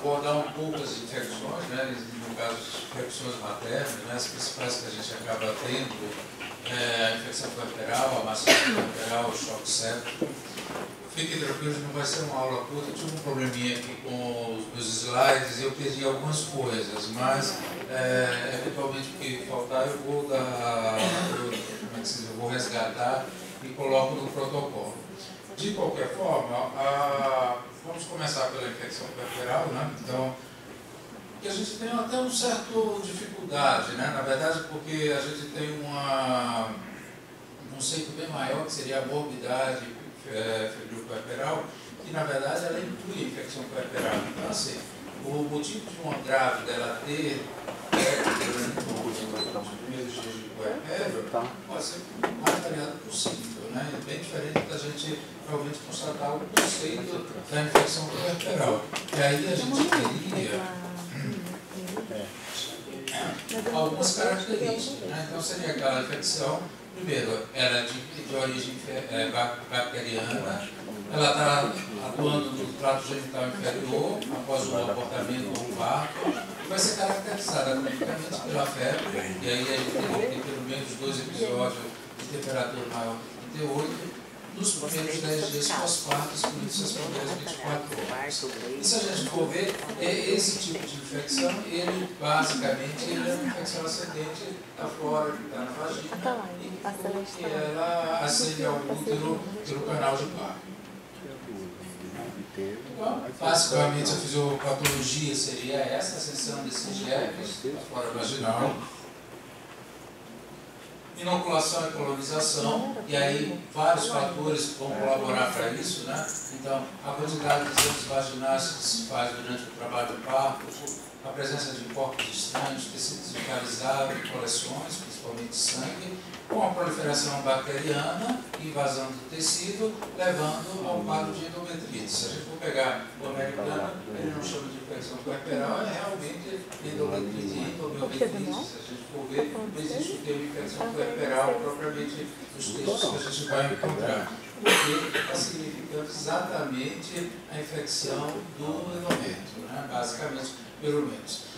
abordar um pouco as infecções, né, no caso de infecções maternas, né, as principais que a gente acaba tendo, a infecção puerperal, a mastite puerperal, o choque séptico. Fiquem tranquilos, não vai ser uma aula curta. Eu tive um probleminha aqui com os meus slides e eu perdi algumas coisas, mas eventualmente o que faltar eu vou eu vou resgatar e coloco no protocolo. De qualquer forma, vamos começar pela infecção puerperal, né? Então, que a gente tem até uma certa dificuldade, né? Na verdade, porque a gente tem um conceito bem maior, que seria a morbidade febril puerperal, que na verdade ela inclui a infecção puerperal. Então, assim, o motivo de uma grávida ela ter nos primeiros dias de puerpério pode ser o mais variado possível, né? É bem diferente da gente realmente constatar o conceito da infecção puerperal. E aí a gente teria algumas características, né? Então seria aquela infecção, primeiro, ela é de origem bacteriana, ela está atuando no trato genital inferior após um abortamento ou um parto, vai ser caracterizada clinicamente pela febre, e aí a gente tem pelo menos 2 episódios de temperatura maior que 38, nos primeiros 10 dias pós-parto, por essas primeiras 24 horas. E se a gente for ver, esse tipo de infecção, ele basicamente é uma infecção ascendente da flora que está na vagina e que ela ascende ao útero pelo canal de parto. Então, basicamente a fisiopatologia seria essa, a ascensão desses germes da flora vaginal, inoculação e colonização, e aí vários fatores vão colaborar para isso, né? Então, a quantidade de exames vaginais que se faz durante o trabalho do parto, a presença de corpos estranhos, tecidos localizados, coleções, principalmente sangue, com a proliferação bacteriana e invasão do tecido, levando ao quadro de endometrite. Se a gente for pegar o americano, ele não chama de infecção puerperal, é realmente endometrite e endometrite. Se a gente for ver, não existe o termo infecção puerperal propriamente nos textos que a gente vai encontrar, porque está significando exatamente a infecção do endométrio, né? Basicamente, pelo menos.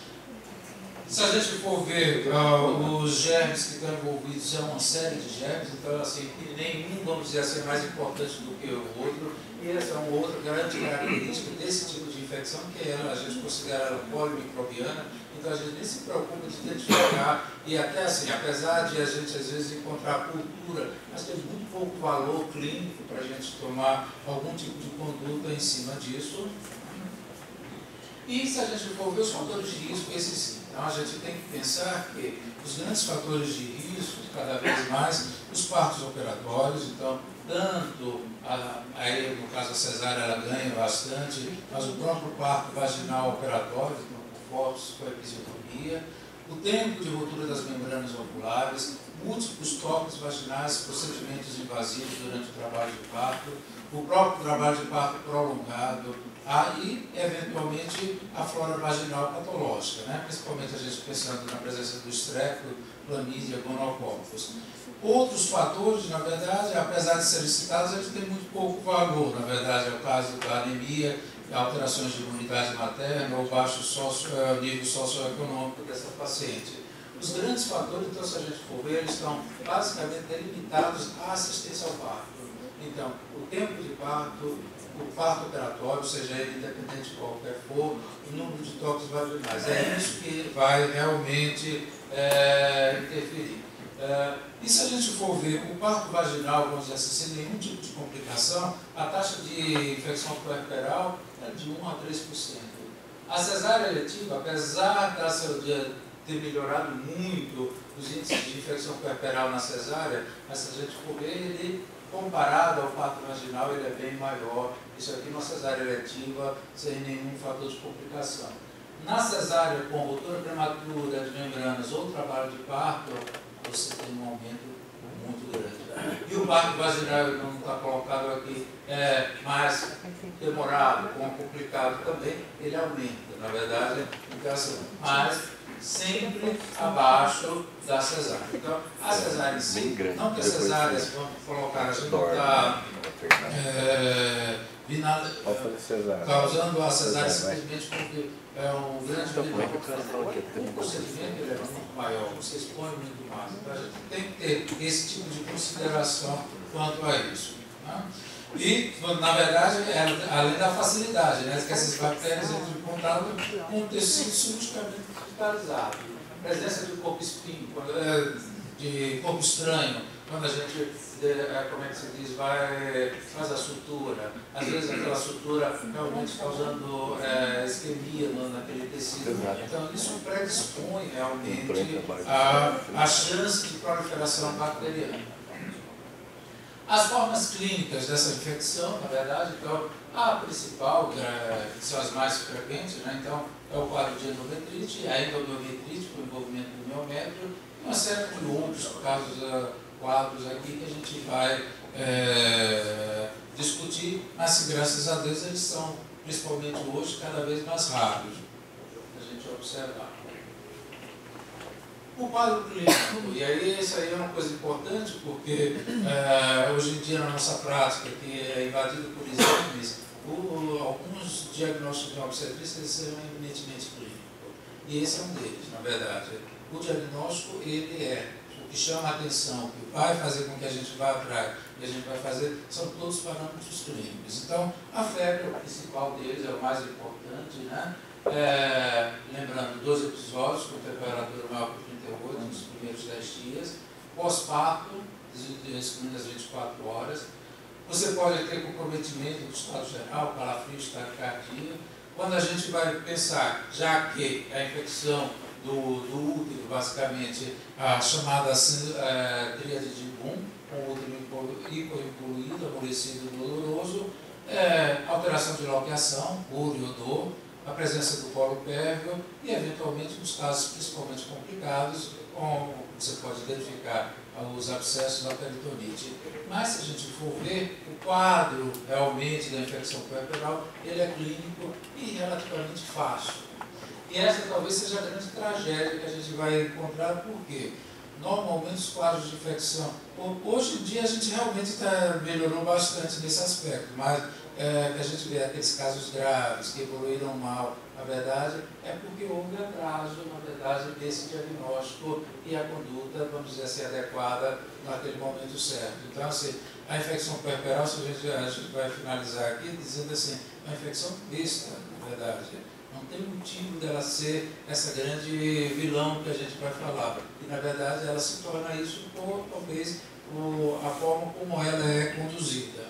Se a gente for ver os germes que estão envolvidos, é uma série de germes, então assim, nenhum, vamos dizer assim, é mais importante do que o outro, e essa é uma outra grande característica desse tipo de infecção, que a gente considera ela polimicrobiana, então a gente nem se preocupa de identificar, e até assim, apesar de a gente às vezes encontrar cultura, mas tem muito pouco valor clínico para a gente tomar algum tipo de conduta em cima disso. E se a gente for ver os fatores de risco, esses sim. Então a gente tem que pensar que os grandes fatores de risco, cada vez mais, os partos operatórios, então, tanto, aí no caso a cesárea ela ganha bastante, mas o próprio parto vaginal operatório, então, com forceps, com episiotomia, o tempo de ruptura das membranas oculares, múltiplos toques vaginais, procedimentos invasivos durante o trabalho de parto, o próprio trabalho de parto prolongado, e, eventualmente, a flora vaginal patológica, né? Principalmente a gente pensando na presença do estreco, clamídia, gonococos. Outros fatores, na verdade, apesar de serem citados, eles têm muito pouco valor. Na verdade, é o caso da anemia, alterações de imunidade materna ou baixo nível socioeconômico dessa paciente. Os grandes fatores, então, se a gente for ver, eles estão basicamente delimitados à assistência ao parto. Então, o tempo de parto, o parto operatório, ou seja, ele independente de qualquer for, o número de toques vaginais. É isso que vai realmente interferir. E se a gente for ver o parto vaginal, vamos dizer assim, sem nenhum tipo de complicação, a taxa de infecção puerperal é de 1 a 3%. A cesárea eletiva, apesar de ter melhorado muito os índices de infecção puerperal na cesárea, mas se a gente for ver, ele, comparado ao parto vaginal, ele é bem maior. Isso aqui é uma cesárea eletiva, sem nenhum fator de complicação. Na cesárea com ruptura prematura de membranas ou trabalho de parto, você tem um aumento muito grande. E o parto vaginal, não está colocado aqui, mais demorado, com complicado também, ele aumenta, na verdade, mas sempre abaixo da cesárea. Então, a cesárea em si, não que a cesárea, vamos colocar, a gente não está causando a cesárea simplesmente porque é um grande vilão. O procedimento ele é muito maior, você expõe muito mais. Então a gente tem que ter esse tipo de consideração quanto a isso. Né? E, na verdade, além da facilidade, né, que essas bactérias entram em contato com um tecido cirurgicamente cristalizado. A presença de corpo espinho, de corpo estranho, quando a gente, como é que se diz, faz a sutura, às vezes aquela sutura realmente causando isquemia naquele tecido. Então isso predispõe realmente a chance de proliferação bacteriana. As formas clínicas dessa infecção, na verdade, então, a principal, que são as mais frequentes, né, então, é o quadro de endometrite, a endometrite, com envolvimento do miométrio, e uma série de outros quadros aqui que a gente vai discutir, mas que, graças a Deus, eles são, principalmente hoje, cada vez mais raros a gente observar. O quadro clínico, e aí isso aí é uma coisa importante, porque hoje em dia na nossa prática, que é invadida por exames, alguns diagnósticos de obstetrícia eles serão eminentemente clínicos. E esse é um deles, na verdade. O diagnóstico, ele o que chama a atenção, que vai fazer com que a gente vá atrás, e a gente vai fazer, são todos parâmetros clínicos. Então, a febre, o principal deles, é o mais importante, né? Lembrando, 2 episódios com temperatura maior que 38 nos primeiros 10 dias, pós-parto, excluindo as 24 horas. Você pode ter comprometimento do estado geral, calafrio, taquicardia. Quando a gente vai pensar, já que a infecção do útero, basicamente, a chamada tríade de Boom, com o útero hipoincluído, amolecido e doloroso, alteração de loqueação, odor e odor, a presença do colo pérvio e, eventualmente, nos casos principalmente complicados, você pode identificar os abscessos da peritonite. Mas, se a gente for ver, o quadro realmente da infecção puerperal, ele é clínico e relativamente fácil. E essa talvez seja a grande tragédia que a gente vai encontrar, porque normalmente os quadros de infecção, hoje em dia a gente realmente melhorou bastante nesse aspecto, mas a gente vê aqueles casos graves que evoluíram mal, na verdade, é porque houve atraso, na verdade, desse diagnóstico e a conduta, vamos dizer assim, adequada naquele momento certo. Então, assim, a infecção puerperal, a gente vai finalizar aqui dizendo assim, uma infecção besta, na verdade. Não tem motivo dela ser essa grande vilão que a gente vai falar. E, na verdade, ela se torna isso por, talvez, a forma como ela é conduzida.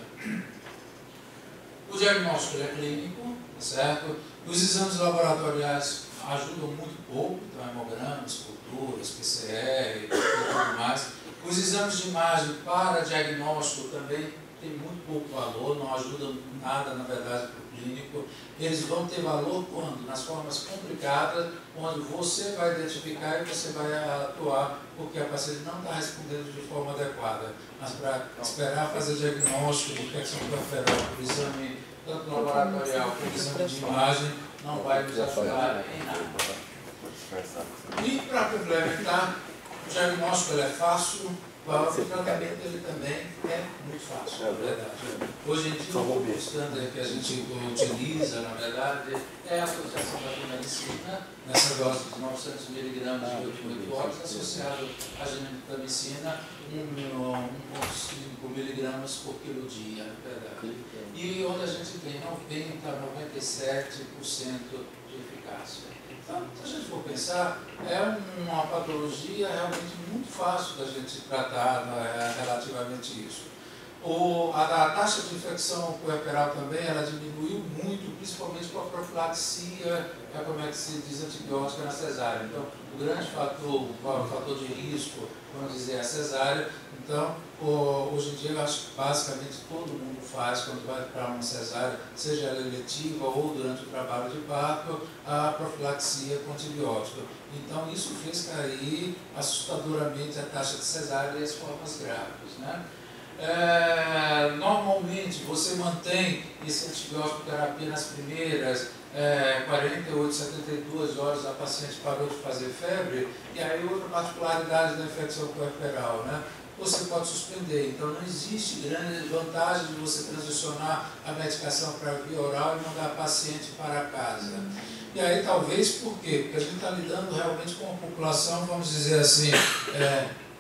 O diagnóstico é clínico, certo? Os exames laboratoriais ajudam muito pouco, então hemogramas, culturas, PCR e tudo mais. Os exames de imagem para diagnóstico também têm muito pouco valor, não ajudam nada, na verdade, para o clínico. Eles vão ter valor quando? Nas formas complicadas, onde você vai identificar e você vai atuar, porque a paciente não está respondendo de forma adequada. Mas para esperar fazer diagnóstico de infecção puerperal por exame tanto laboratorial como exame de imagem, não vai nos ajudar em nada. E para complementar, o diagnóstico é fácil, o tratamento ele também é muito fácil, na verdade. Hoje em dia, o standard que a gente utiliza, na verdade, é a associação da gentamicina, nessa dose de 900 mg de 8 horas, associado à gentamicina, 1,5 mg por quilo dia, na verdade. E onde a gente tem 90% a 97% de eficácia. Então, se a gente for pensar, é uma patologia realmente muito fácil da gente tratar relativamente isso. A taxa de infecção puerperal também, ela diminuiu muito, principalmente com a profilaxia, como é que se diz, antibiótica na cesárea. Então, o grande fator, o fator de risco, vamos dizer, é a cesárea. Então, hoje em dia, eu acho que basicamente todo mundo faz, quando vai para uma cesárea, seja ela eletiva ou durante o trabalho de parto, a profilaxia com antibiótico. Então, isso fez cair assustadoramente a taxa de cesárea e as formas graves, né? Normalmente você mantém esse antibiótico terapia nas primeiras 48, 72 horas, a paciente parou de fazer febre, e aí outra particularidade da infecção puerperal, né? você pode suspender. Então não existe grande vantagem de você transicionar a medicação para a via oral e mandar a paciente para casa. E aí talvez por quê? Porque a gente está lidando realmente com uma população, vamos dizer assim,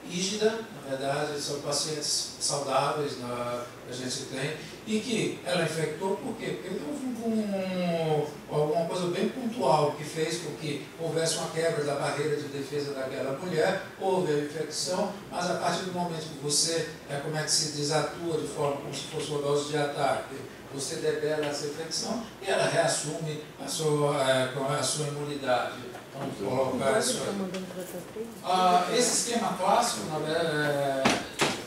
rígida, na verdade, são pacientes saudáveis que a gente tem, e que ela infectou por quê? Porque houve alguma coisa bem pontual que fez com que houvesse uma quebra da barreira de defesa daquela mulher, houve a infecção, mas a partir do momento que você, como é que se diz, atua de forma como se fosse uma dose de ataque, você debela essa infecção e ela reassume a sua imunidade. Vamos colocar isso aí. Esse esquema clássico,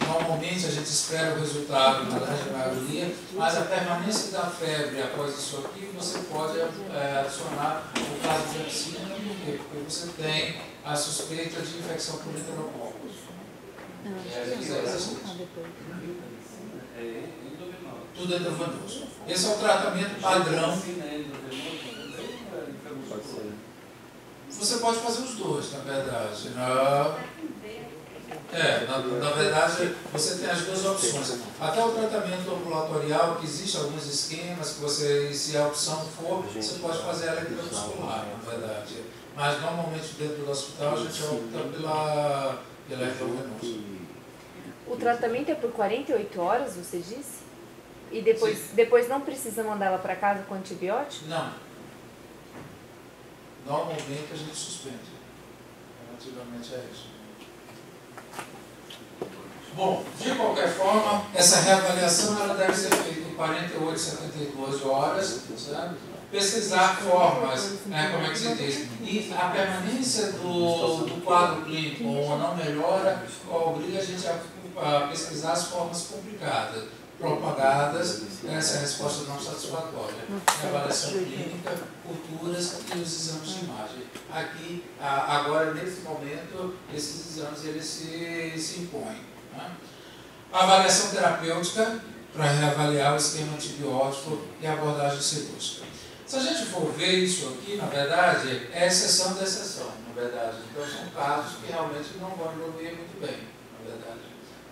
normalmente a gente espera o resultado na grande maioria, mas a permanência da febre após isso aqui, você pode adicionar o caso de vacina, por quê? Porque você tem a suspeita de infecção por enterococcus. Tudo é endovenoso. Esse é o tratamento padrão. Você pode fazer os dois, na verdade. Na verdade, você tem as duas opções. Até o tratamento ambulatorial, que existe alguns esquemas, que você, se a opção for, você pode fazer ela intramuscular, na verdade. Mas normalmente dentro do hospital a gente opta pela endovenosa. O tratamento é por 48 horas, você disse? E depois não precisa mandar ela para casa com antibiótico? Não. Normalmente a gente suspende. Relativamente a isso. Bom, de qualquer forma, essa reavaliação ela deve ser feita em 48, 72 horas, sabe? Pesquisar formas, como é que se diz, e a permanência do quadro clínico ou não melhora, obriga a gente a pesquisar as formas complicadas, propagadas, se a resposta não satisfatória. Avaliação clínica, culturas e os exames de imagem. Aqui, agora, nesse momento, esses exames eles se impõem. Né? A avaliação terapêutica, para reavaliar o esquema antibiótico e a abordagem cirúrgica. Se a gente for ver isso aqui, na verdade, é exceção da exceção, na verdade. Então, são casos que realmente não vão evoluir muito bem, na verdade.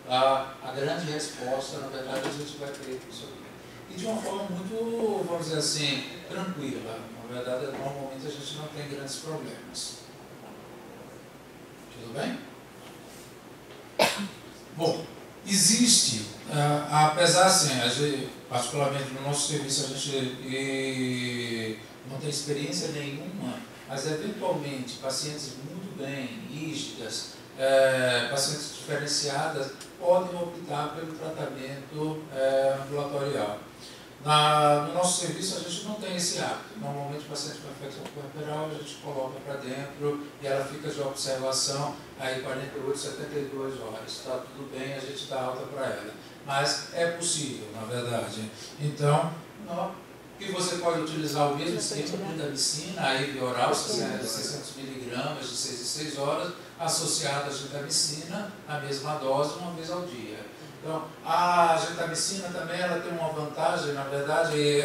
A grande resposta, na verdade, a gente vai ter isso aqui. E de uma forma muito, vamos dizer assim, tranquila. Na verdade, normalmente a gente não tem grandes problemas. Tudo bem? Bom, existe, apesar assim, particularmente no nosso serviço a gente não tem experiência nenhuma, mas eventualmente pacientes muito bem, rígidas, pacientes diferenciadas, podem optar pelo tratamento ambulatorial. No nosso serviço a gente não tem esse hábito. Normalmente o paciente com infecção puerperal a gente coloca para dentro e ela fica de observação aí 48, 72 horas. Está tudo bem, a gente dá alta para ela. Mas é possível, na verdade. Então, que você pode utilizar o mesmo esquema de gentamicina, aí via oral, 600 mg de 6 em 6 horas, associado à gentamicina, a mesma dose, uma vez ao dia. Então, a gentamicina também ela tem uma vantagem, na verdade,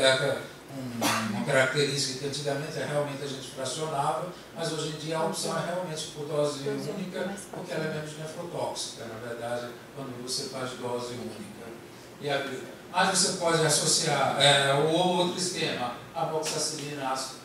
uma característica que antigamente realmente a gente fracionava, mas hoje em dia a opção é realmente por dose única, porque ela é menos nefrotóxica, na verdade, quando você faz dose única. Mas você pode associar o outro esquema, a amoxicilina, ácido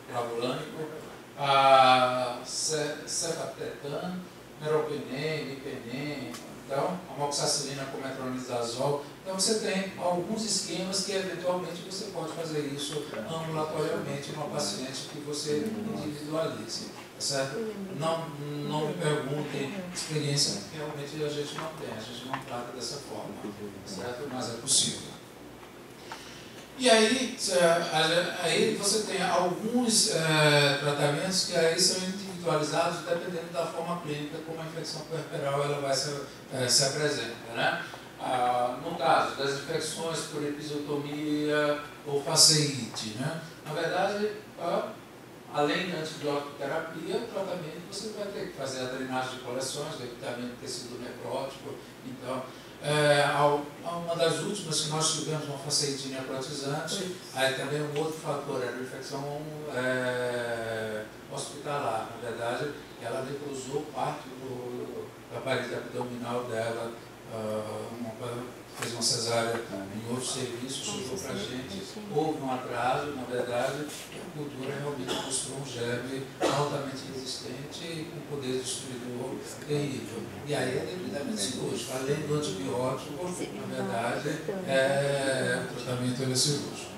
clavulânico, a cefatetan, meropenem, mipenem, então, amoxicilina com metronidazol. Então, você tem alguns esquemas que, eventualmente, você pode fazer isso ambulatorialmente em uma paciente que você individualize. Certo? Não me perguntem experiência, porque realmente a gente não tem, a gente não trata dessa forma. Certo? Mas é possível. E aí você tem alguns tratamentos que aí são individualizados dependendo da forma clínica como a infecção puerperal ela vai se apresenta, né? No caso das infecções por episiotomia ou faceite, né? Na verdade, além da antibiótico terapia, o tratamento você vai ter que fazer a drenagem de coleções, do evitamento de tecido necrótico. Então, Uma das últimas que nós tivemos uma faceitina necrotizante, aí também um outro fator era a infecção hospitalar. Na verdade, ela necrosou parte da parede abdominal dela, fez uma cesárea em outro serviço, chegou para a gente, houve um atraso, na verdade, a cultura realmente mostrou um germe altamente resistente e com poder destruidor terrível. E aí é devidamente cirúrgico, além do antibiótico, na verdade, o tratamento é cirúrgico.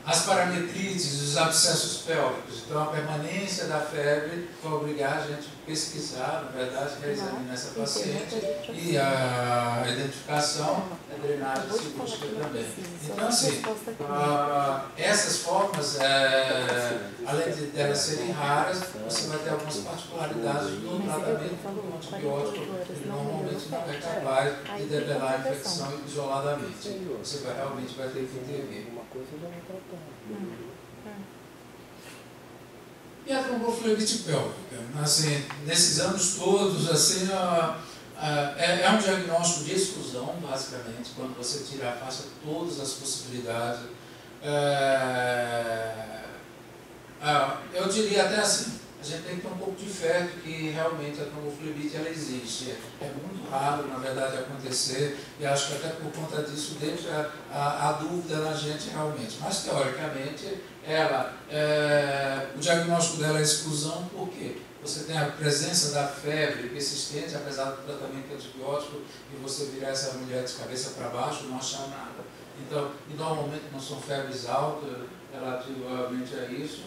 As parametrites, os abscessos pélvicos, então a permanência da febre vai obrigar a gente a pesquisar, na verdade, reexaminar essa paciente e a identificação da drenagem cirúrgica também. Então, assim, essas formas, além de delas serem raras, você vai ter algumas particularidades do tratamento com antibiótico, que normalmente não é capaz de debelar a infecção isoladamente. Você realmente vai ter que intervir. E a trombofleebite pélvica? Assim, nesses anos todos, assim, é um diagnóstico de exclusão, basicamente, quando você afasta todas as possibilidades. Eu diria até assim, a gente tem que ter um pouco de fé de que realmente a trombofleebite ela existe. É muito raro, na verdade, acontecer, e acho que até por conta disso deixa a dúvida na gente realmente. Mas, teoricamente, o diagnóstico dela é exclusão, por quê? Você tem a presença da febre persistente, apesar do tratamento antibiótico, e você virar essa mulher de cabeça para baixo e não achar nada. Então, e normalmente não são febres altas relativamente a isso.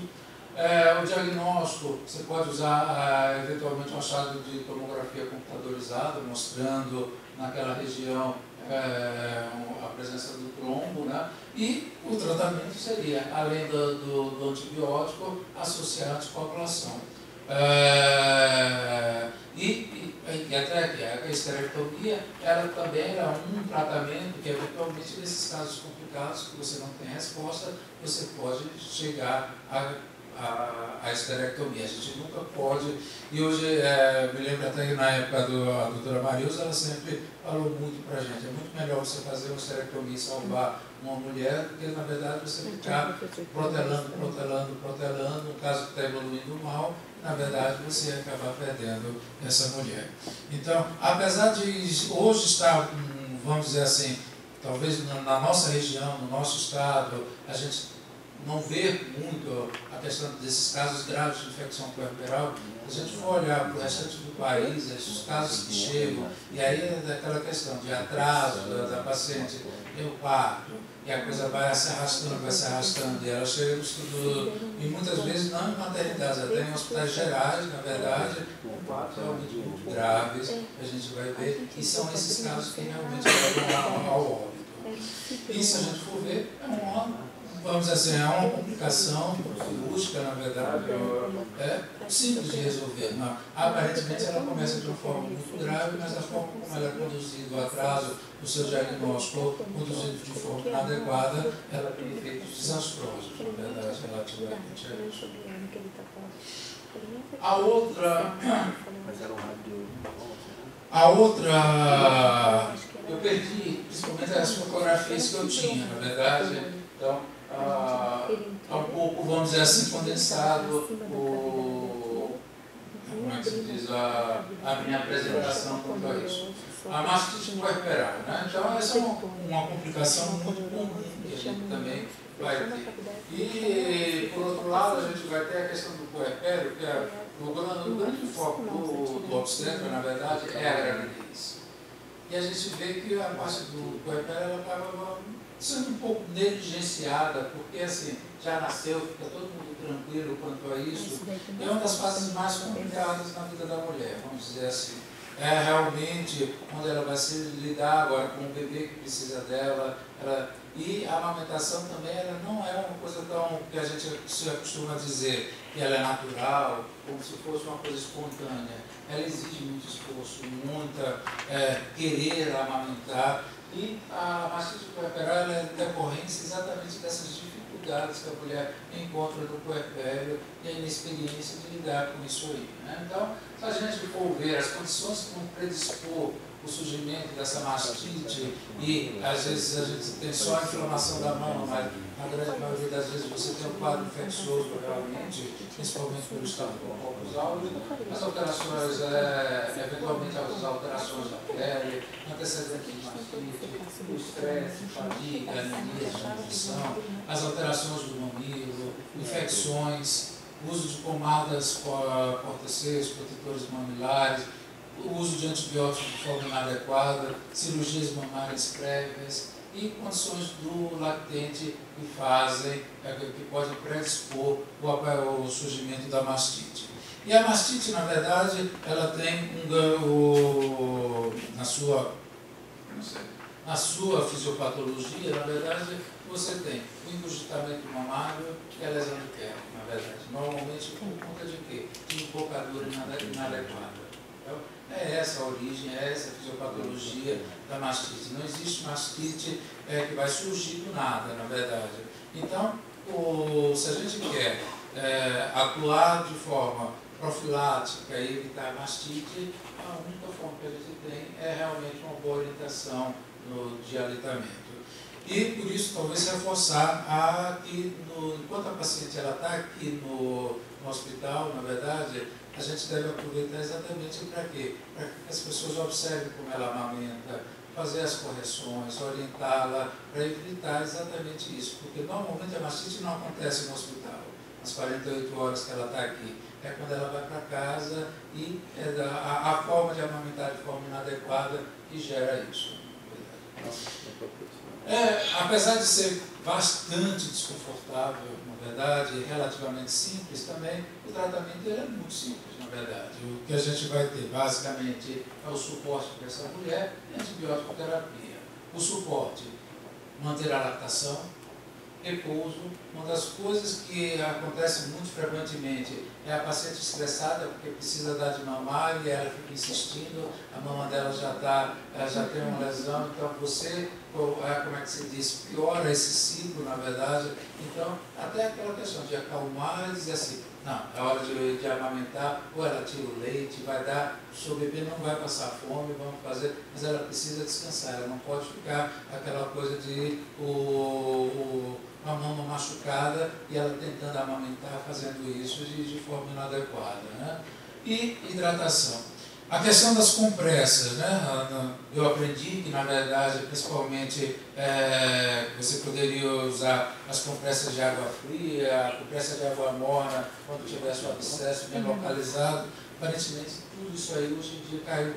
O diagnóstico, você pode usar eventualmente um achado de tomografia computadorizada, mostrando naquela região a presença do trombo, né? E o tratamento seria, além do antibiótico, associar a anticoagulação. E até que a esterectomia, ela também era um tratamento que, eventualmente, nesses casos complicados, que você não tem resposta, você pode chegar a esterectomia. A gente nunca pode, e hoje, me lembro até na época da doutora Marilza, ela sempre falou muito para a gente, é muito melhor você fazer uma esterectomia e salvar uma mulher, do que na verdade você ficar protelando, no caso que está evoluindo mal, na verdade você acabar perdendo essa mulher. Então, apesar de hoje estar, vamos dizer assim, talvez na nossa região, no nosso estado, a gente não vê muito a questão desses casos graves de infecção puerperal. Se a gente for olhar para o restante do país, esses casos que chegam, e aí é daquela questão de atraso da paciente, tem o parto, e a coisa vai se arrastando, e ela chega no estudo, e muitas vezes não em maternidades, até em hospitais gerais, na verdade, com partos realmente muito graves, a gente vai ver, e são esses casos que realmente levam ao óbito. E se a gente for ver, vamos dizer assim, é uma complicação cirúrgica, na verdade, simples de resolver. Mas, aparentemente, ela começa de uma forma muito grave, mas a forma como ela é conduzida, o atraso do seu diagnóstico, ou conduzido de forma inadequada, ela tem efeitos desastrosos, na verdade, relativamente a isso. A outra, eu perdi, principalmente as fotografias que eu tinha, na verdade. Então, um pouco, vamos dizer assim, condensado como é que se diz, a minha apresentação quanto a isso. A mastite puerperal, né? Então, essa é uma complicação muito comum que a gente também vai ter. E, por outro lado, a gente vai ter a questão do puerpério, que é o grande foco do obstetra, na verdade, é a gravidez. E a gente vê que a parte do puerpério ela acaba sendo um pouco negligenciada, porque assim, já nasceu, fica todo mundo tranquilo quanto a isso. É uma das fases mais complicadas na vida da mulher, vamos dizer assim. É realmente onde ela vai se lidar agora com o bebê que precisa dela. E a amamentação também ela não é uma coisa tão que a gente se acostuma dizer que ela é natural, como se fosse uma coisa espontânea. Ela exige muito esforço, muita querer amamentar. E a mastite puerperal é decorrência exatamente dessas dificuldades. complicadas que a mulher encontra no puerpério e a inexperiência de lidar com isso aí, né? Então, se a gente for ver as condições que vão predispor o surgimento dessa mastite, e às vezes a gente tem só a inflamação da mama, mas na grande maioria das vezes você tem um quadro infeccioso realmente, principalmente pelo Staphylococcus aureus, as alterações, eventualmente as alterações da pele, antecedentes de mastite, o estresse, fadiga, anemia, desnutrição, as alterações do mamilo, infecções, uso de pomadas corteceias, protetores mamilares, o uso de antibióticos de forma inadequada, cirurgias mamárias prévias e condições do lactente que fazem, que podem predispor o surgimento da mastite. E a mastite, na verdade, ela tem na sua fisiopatologia, na verdade, você tem o engurgitamento mamário e a lesão de pele, na verdade. Normalmente por conta de quê? De embocadura inadequada. Então, é essa a origem, é essa a fisiopatologia da mastite. Não existe mastite que vai surgir do nada, na verdade. Então, se a gente quer atuar de forma profilática e evitar a mastite, a única forma que a gente tem é realmente uma boa orientação de aleitamento. E, por isso, talvez reforçar que, enquanto a paciente está aqui no hospital, na verdade, a gente deve aproveitar exatamente para quê? Para que as pessoas observem como ela amamenta, fazer as correções, orientá-la, para evitar exatamente isso. Porque normalmente a mastite não acontece no hospital, as 48 horas que ela está aqui. É quando ela vai para casa e é a forma de amamentar de forma inadequada que gera isso. Apesar de ser bastante desconfortável, na verdade, e relativamente simples também, o tratamento é muito simples, na verdade. O que a gente vai ter, basicamente, é o suporte para essa mulher e antibiótico terapia. O suporte, manter a lactação, repouso. Uma das coisas que acontece muito frequentemente é a paciente estressada porque precisa dar de mamar e ela fica insistindo, a mama dela já tem uma lesão, então você, como é que se diz, piora esse ciclo, na verdade. Então, até aquela questão de acalmar e dizer assim, não, é hora de amamentar, ou ela tira o leite, vai dar, o seu bebê não vai passar fome, vamos fazer, mas ela precisa descansar, ela não pode ficar aquela coisa de uma mama machucada e ela tentando amamentar, fazendo isso de forma inadequada, né? E hidratação. A questão das compressas, né? Eu aprendi que, na verdade, principalmente, você poderia usar as compressas de água fria, a compressa de água morna, quando tivesse o abscesso bem localizado. Aparentemente, tudo isso aí hoje em dia caiu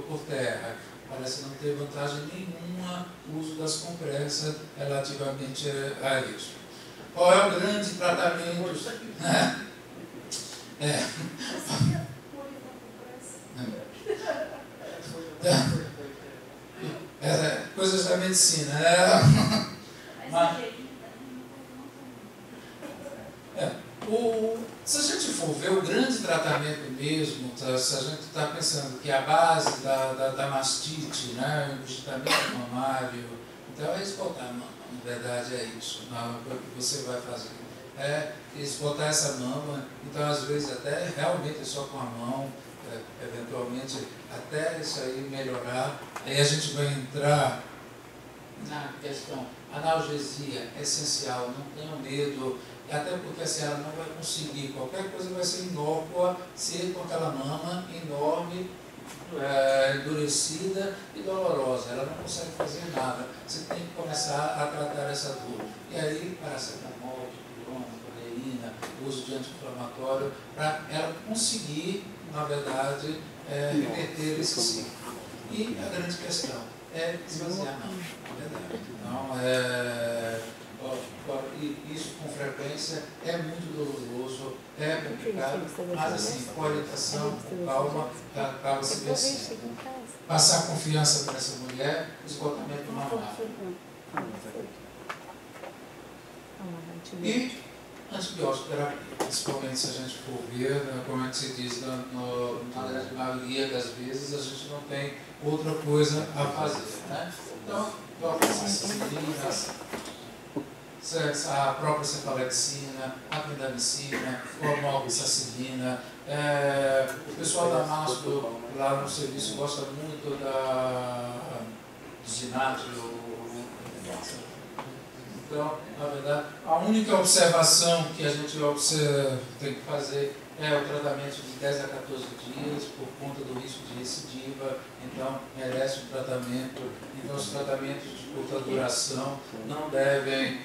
por terra. Parece não ter vantagem nenhuma o uso das compressas relativamente a isso. Qual é o grande tratamento? Coisas da medicina. Se a gente for ver o grande tratamento mesmo, se a gente está pensando que a base da mastite, né, o engurgitamento mamário, então é esgotar a mama, na verdade é isso, o que você vai fazer. Esgotar essa mama, então às vezes até realmente é só com a mão, eventualmente até isso aí melhorar. Aí a gente vai entrar na questão, analgesia é essencial, não tenham medo, até porque assim, ela não vai conseguir, qualquer coisa vai ser inócua, ser com aquela mama enorme, endurecida e dolorosa, ela não consegue fazer nada, você tem que começar a tratar essa dor. E aí, paracetamol, dipirona, codeína, uso de anti-inflamatório, para ela conseguir, na verdade, reverter esse ciclo. E a grande questão é esvaziar a mão, na verdade. Então, isso com frequência é muito doloroso, é complicado, mas assim, com orientação, com calma, acaba se vencendo. Passar confiança para essa mulher, esgotamento mamário. E antibiótico terapia, principalmente se a gente for ver, como é que se diz, na grande maioria das vezes a gente não tem outra coisa a fazer, né? Então, a própria cefalexina, a clindamicina, a amoxicilina. O pessoal da MASP lá no serviço gosta muito do zinátrio. Então, na verdade, a única observação que a gente tem que fazer é o tratamento de 10 a 14 dias, por conta do risco de recidiva, então merece um tratamento. Então, os tratamentos de curta duração não devem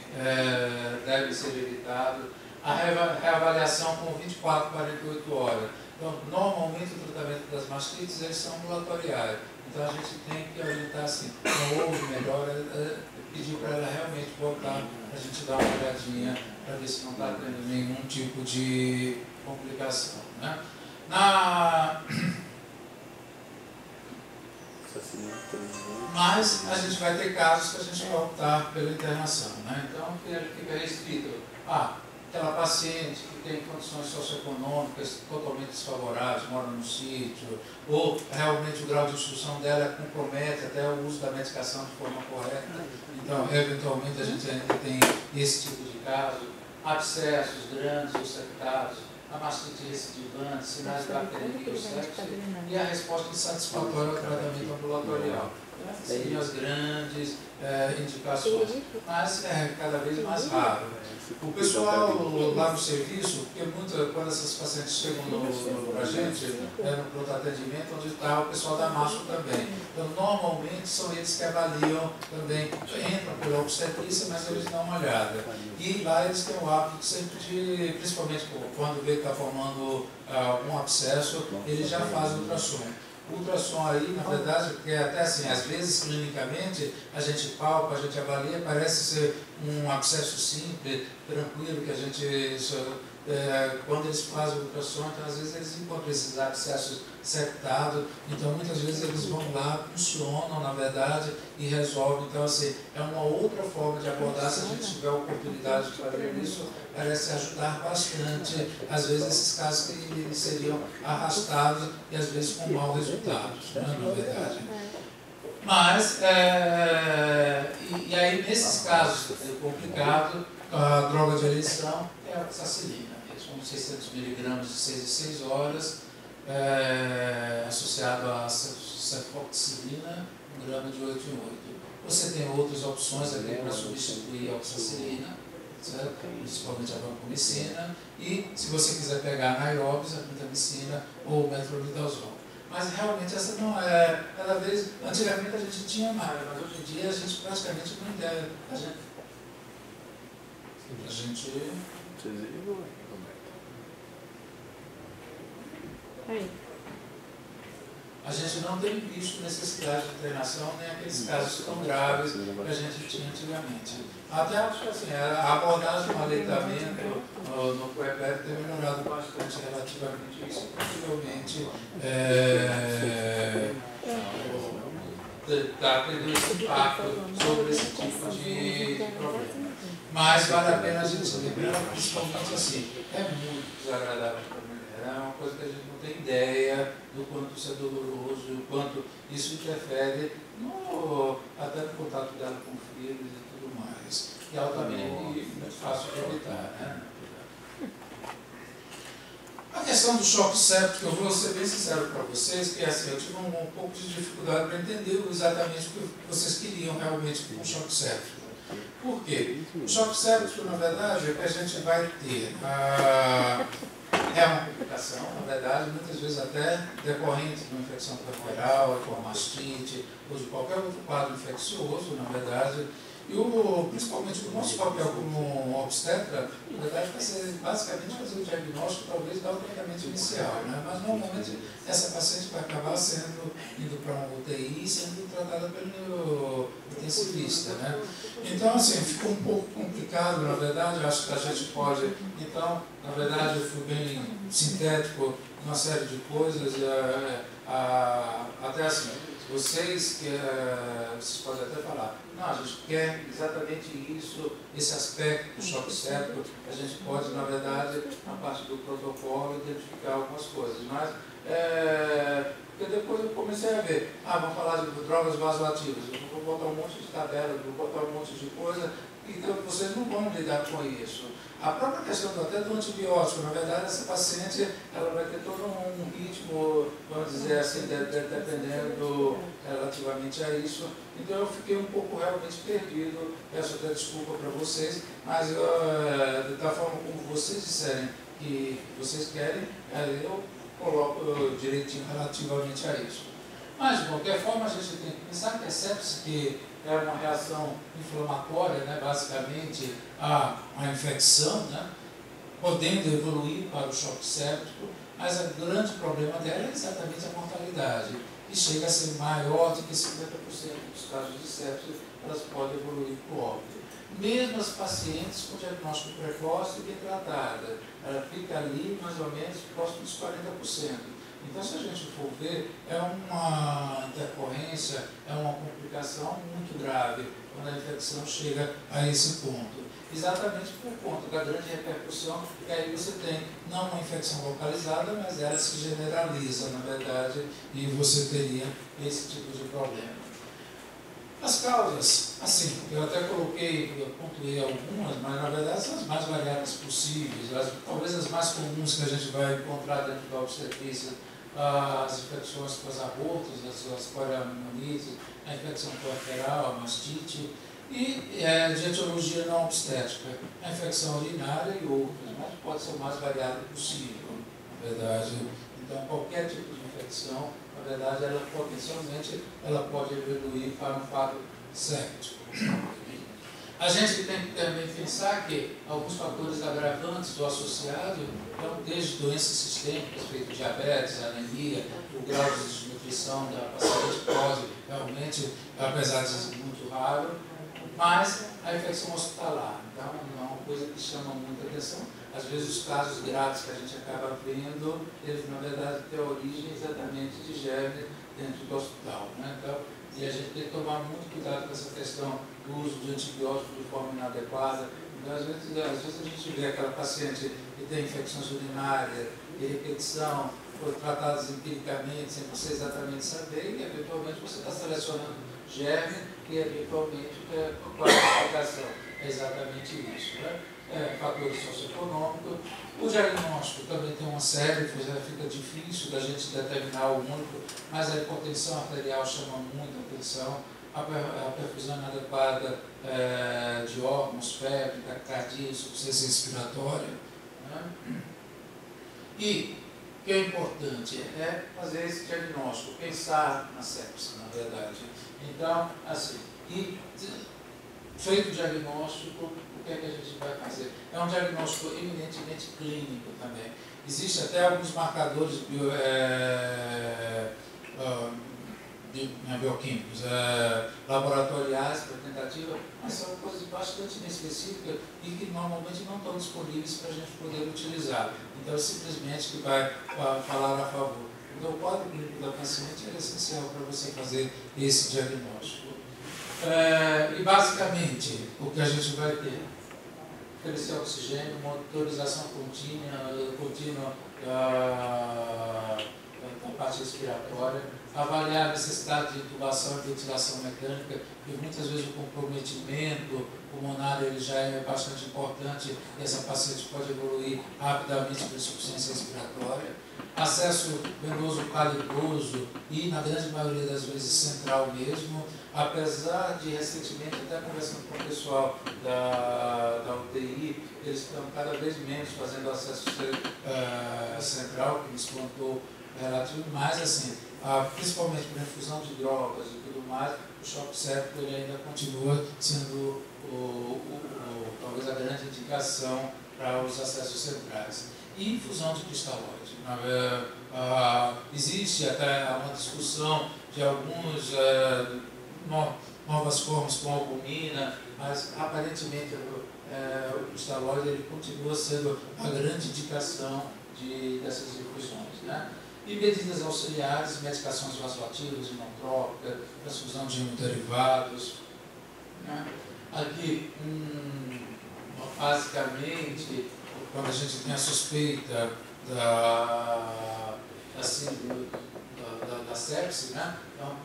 ser evitados. A reavaliação com 24 a 48 horas. Então, normalmente, o tratamento das mastites, eles são ambulatoriais. Então, a gente tem que orientar assim, não houve melhora, pedir para ela realmente voltar, para a gente dar uma olhadinha, para ver se não está tendo nenhum tipo de complicação. Né? Mas a gente vai ter casos que a gente vai optar pela internação. Né? Então, fica restrito. Aquela paciente que tem condições socioeconômicas totalmente desfavoráveis, mora no sítio, ou realmente o grau de instrução dela compromete até o uso da medicação de forma correta. Então, eventualmente, a gente ainda tem esse tipo de caso. Abscessos grandes ou septados, a mastite recidivante, sinais de bacteremia ou sepse, e a resposta insatisfatória ao tratamento ambulatorial. Seriam as grandes indicações, mas é cada vez mais raro. O pessoal lá no serviço, porque quando essas pacientes chegam para a gente, no pronto atendimento, onde está o pessoal da MASP também. Então, normalmente, são eles que avaliam também, entram pela obstetrícia, mas eles dão uma olhada. E lá eles têm o hábito sempre principalmente quando vê que está formando algum abscesso, eles já fazem ultrassom. O ultrassom aí, na verdade, porque até assim, às vezes, clinicamente, a gente palpa, a gente avalia, parece ser um abscesso simples, tranquilo, que a gente... quando eles fazem o ultrassom, então, às vezes eles encontram esses abscessos septados, então muitas vezes eles vão lá, funcionam, na verdade, e resolvem. Então, assim, é uma outra forma de abordar, se a gente tiver a oportunidade de fazer isso, parece ajudar bastante, às vezes, esses casos que seriam arrastados e, às vezes, com maus resultados, né, na verdade. Mas, e aí, nesses casos complicados, a droga de eleição é a oxacilina mesmo, 600 mg de 6 em 6 horas, associado a cefoxilina, 1 grama de 8 em 8. Você tem outras opções ali para substituir a oxacilina, certo? Principalmente a vancomicina, e se você quiser pegar a naiobis, a clindamicina ou o metronidazol. Mas realmente essa não é, cada vez, antigamente a gente tinha mais, mas hoje em dia a gente praticamente não deve. A gente não tem visto necessidade de internação, nem aqueles casos tão graves que a gente tinha antigamente. Até acho que assim, a abordagem do aleitamento no puerpério tem melhorado bastante relativamente a isso, possivelmente está tendo esse impacto sobre esse tipo de problema. Mas vale a pena a gente lembrar, principalmente assim, é muito desagradável para a mulher, é uma coisa que a gente não tem ideia do quanto isso é doloroso, do quanto isso interfere até no contato dela com filhos e tudo mais. E ela também é muito fácil de evitar, né? A questão do choque séptico, eu vou ser bem sincero para vocês, que assim, eu tive um pouco de dificuldade para entender exatamente o que vocês queriam realmente com o choque séptico. Por quê? O choque séptico, na verdade, é que a gente vai ter é uma complicação, na verdade, muitas vezes até decorrente de uma infecção traqueal, de uma mastite, ou de qualquer outro quadro infeccioso, na verdade. E principalmente o nosso papel como obstetra, na verdade, vai ser basicamente fazer o diagnóstico, talvez dar o tratamento inicial, né? Mas normalmente essa paciente vai acabar indo para uma UTI e sendo tratada pelo intensivista, né? Então, assim, ficou um pouco complicado, na verdade, acho que a gente pode, então, na verdade, eu fui bem sintético, uma série de coisas, até assim, vocês podem até falar, não, a gente quer exatamente isso, esse aspecto do choque séptico, a gente pode, na verdade, na parte do protocolo, identificar algumas coisas, mas, porque depois eu comecei a ver, vamos falar de drogas vasoativas, eu vou botar um monte de tabela, vou botar um monte de coisa, então vocês não vão lidar com isso. A própria questão até do antibiótico, na verdade, essa paciente ela vai ter todo um ritmo, vamos dizer assim, dependendo relativamente a isso. Então eu fiquei um pouco realmente perdido, peço até desculpa para vocês, mas da forma como vocês disserem que vocês querem, eu coloco direitinho relativamente a isso. Mas, de qualquer forma, a gente tem que pensar que a sepse, que é uma reação inflamatória, né, basicamente, a infecção, né, podendo evoluir para o choque séptico, mas o grande problema dela é exatamente a mortalidade, que chega a ser maior do que 50% dos casos de sepse, elas podem evoluir para o óbito. Mesmo as pacientes com diagnóstico precoce e bem tratada, ela fica ali mais ou menos próximo dos 40%. Então, se a gente for ver, é uma intercorrência, é uma complicação muito grave quando a infecção chega a esse ponto. Exatamente por conta da grande repercussão, que aí você tem não uma infecção localizada, mas ela se generaliza, na verdade, e você teria esse tipo de problema. As causas, assim, eu até eu pontuei algumas, mas na verdade são as mais variadas possíveis, talvez as mais comuns que a gente vai encontrar dentro da obstetrícia, as infecções pós-abortos, as poliomielites, a infecção puerperal, a mastite e a etiologia não obstétrica, a infecção urinária e outras, mas pode ser o mais variado possível, na verdade. Então, qualquer tipo de infecção, na verdade, ela potencialmente pode evoluir para um quadro séptico. A gente tem que também pensar que alguns fatores agravantes do associado, então, desde doenças sistêmicas, feito diabetes, anemia, o grau de desnutrição da paciente pode realmente, apesar de ser muito raro, mas a infecção hospitalar, então, é uma coisa que chama muita atenção. Às vezes os casos graves que a gente acaba vendo, eles na verdade têm origem exatamente de germe dentro do hospital, né? Então, e a gente tem que tomar muito cuidado com essa questão do uso de antibióticos de forma inadequada. Então, às vezes a gente vê aquela paciente que tem infecções urinárias e repetição, foram tratadas empiricamente, sem você exatamente saber, e eventualmente você está selecionando germe e eventualmente qual é a explicação? É exatamente isso, né? Fatores socioeconômicos. O diagnóstico também tem uma série, fica difícil da gente determinar o único, mas a hipertensão arterial chama muita atenção, a perfusão inadequada de órgãos, febre, taquicardia, insuficiência respiratória. Né? E o que é importante é fazer esse diagnóstico, pensar na sepse, na verdade. Então, assim, feito o diagnóstico, o que é que a gente vai fazer? É um diagnóstico eminentemente clínico também. Existem até alguns marcadores bioquímicos, laboratoriais para tentativa, mas são coisas bastante inespecíficas e que normalmente não estão disponíveis para a gente poder utilizar. Então, simplesmente que vai falar a favor. Então, o quadro clínico da paciente é essencial para você fazer esse diagnóstico. E basicamente, o que a gente vai ter? Oferecer oxigênio, monitorização contínua da parte respiratória, avaliar a necessidade de intubação e ventilação mecânica, porque muitas vezes o comprometimento pulmonar ele já é bastante importante e essa paciente pode evoluir rapidamente para insuficiência respiratória. Acesso venoso calibroso e, na grande maioria das vezes, central mesmo, apesar de recentemente, até conversando com o pessoal da UTI, eles estão cada vez menos fazendo acesso central, que nos plantou relativo, mas assim, principalmente por infusão de drogas e tudo mais, o choque séptico ele ainda continua sendo talvez a grande indicação para os acessos centrais. E infusão de cristalóide. Existe até uma discussão de algumas novas formas com albumina, mas aparentemente o cristalóide ele continua sendo a grande indicação dessas infusões. Né? E medidas auxiliares, medicações vasoativas, inotrópicas, transfusão de hemoderivados. Né? Aqui, basicamente, quando a gente tem a suspeita da sepse, né? Então,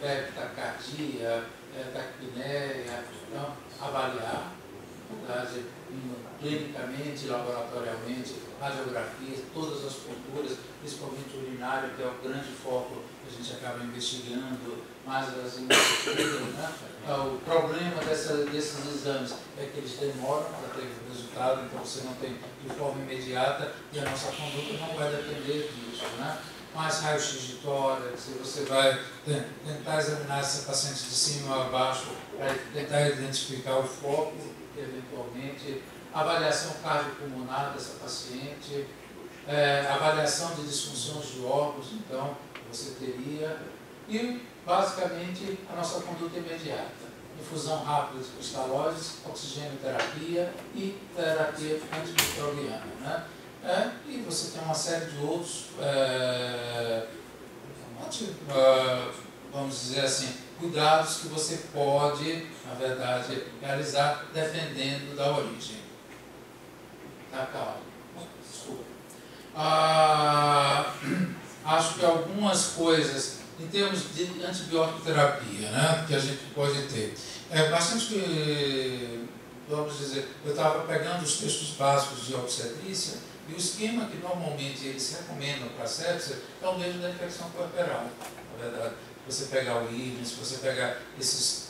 taquicardia, taquipneia, então, avaliar, na verdade, clinicamente, laboratorialmente, radiografias, todas as culturas, principalmente urinário, que é o grande foco que a gente acaba investigando, mais as investigações, né? O problema desses exames é que eles demoram para ter resultado, então você não tem de forma imediata e a nossa conduta não vai depender disso, né? Mais raio-x de tórax, você vai tentar examinar essa paciente de cima a baixo para tentar identificar o foco, eventualmente, avaliação cardiopulmonar dessa paciente, avaliação de disfunções de órgãos, então, você teria, e, basicamente, a nossa conduta imediata. Infusão rápida de cristalóides, oxigenoterapia e terapia antimicrobiana, né? E você tem uma série de outros, vamos dizer assim, cuidados que você pode, na verdade, realizar dependendo da origem. Tá, calma. Desculpa. Acho que algumas coisas, em termos de antibiótico terapia, né, que a gente pode ter. Bastante, vamos dizer, eu estava pegando os textos básicos de obstetrícia e o esquema que normalmente eles recomendam para a sepsia é o mesmo da infecção puerperal, na verdade. Você pegar o Williams, você pegar esses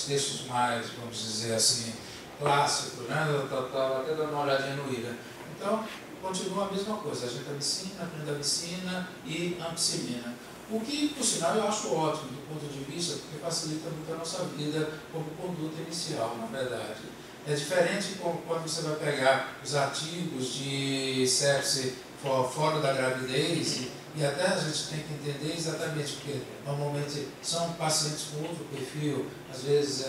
textos mais, vamos dizer assim, clássicos, né? Eu estava até dando uma olhadinha no Williams. Então, continua a mesma coisa, agentamicina, clindamicina e ampicilina. O que, por sinal, eu acho ótimo do ponto de vista, porque facilita muito a nossa vida como conduta inicial, na verdade. É diferente quando você vai pegar os artigos de sepse fora da gravidez, e até a gente tem que entender exatamente, porque normalmente são pacientes com outro perfil, às vezes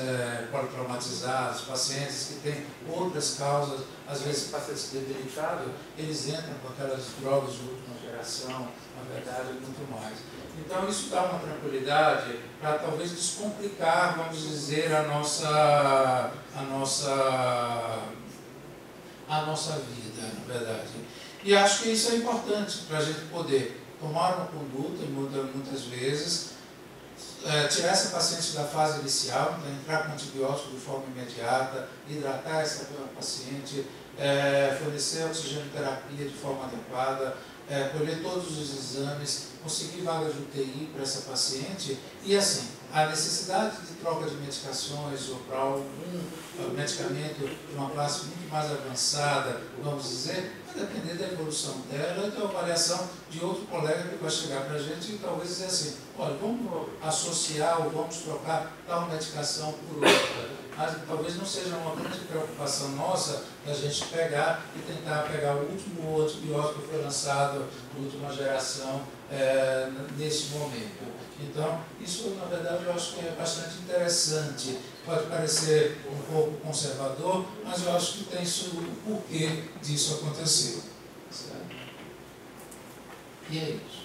politraumatizados, pacientes que têm outras causas, às vezes pacientes debilitados, eles entram com aquelas drogas de última geração, na verdade, muito mais. Então isso dá uma tranquilidade para talvez descomplicar, vamos dizer, a nossa vida, na verdade. E acho que isso é importante para a gente poder tomar uma conduta, muitas vezes, tirar essa paciente da fase inicial, então entrar com antibiótico de forma imediata, hidratar essa paciente, fornecer oxigenoterapia de forma adequada, colher todos os exames, conseguir vaga de UTI para essa paciente e, assim, a necessidade de troca de medicações ou para algum medicamento de uma classe muito mais avançada, vamos dizer, vai depender da evolução dela e da avaliação de outro colega que vai chegar para a gente e talvez dizer assim, olha, vamos associar ou vamos trocar tal medicação por outra. Mas talvez não seja uma grande preocupação nossa da gente pegar e tentar pegar o último antibiótico que foi lançado de última geração nesse momento. Então, isso na verdade eu acho que é bastante interessante. Pode parecer um pouco conservador, mas eu acho que tem o porquê disso acontecer. Certo? E é isso.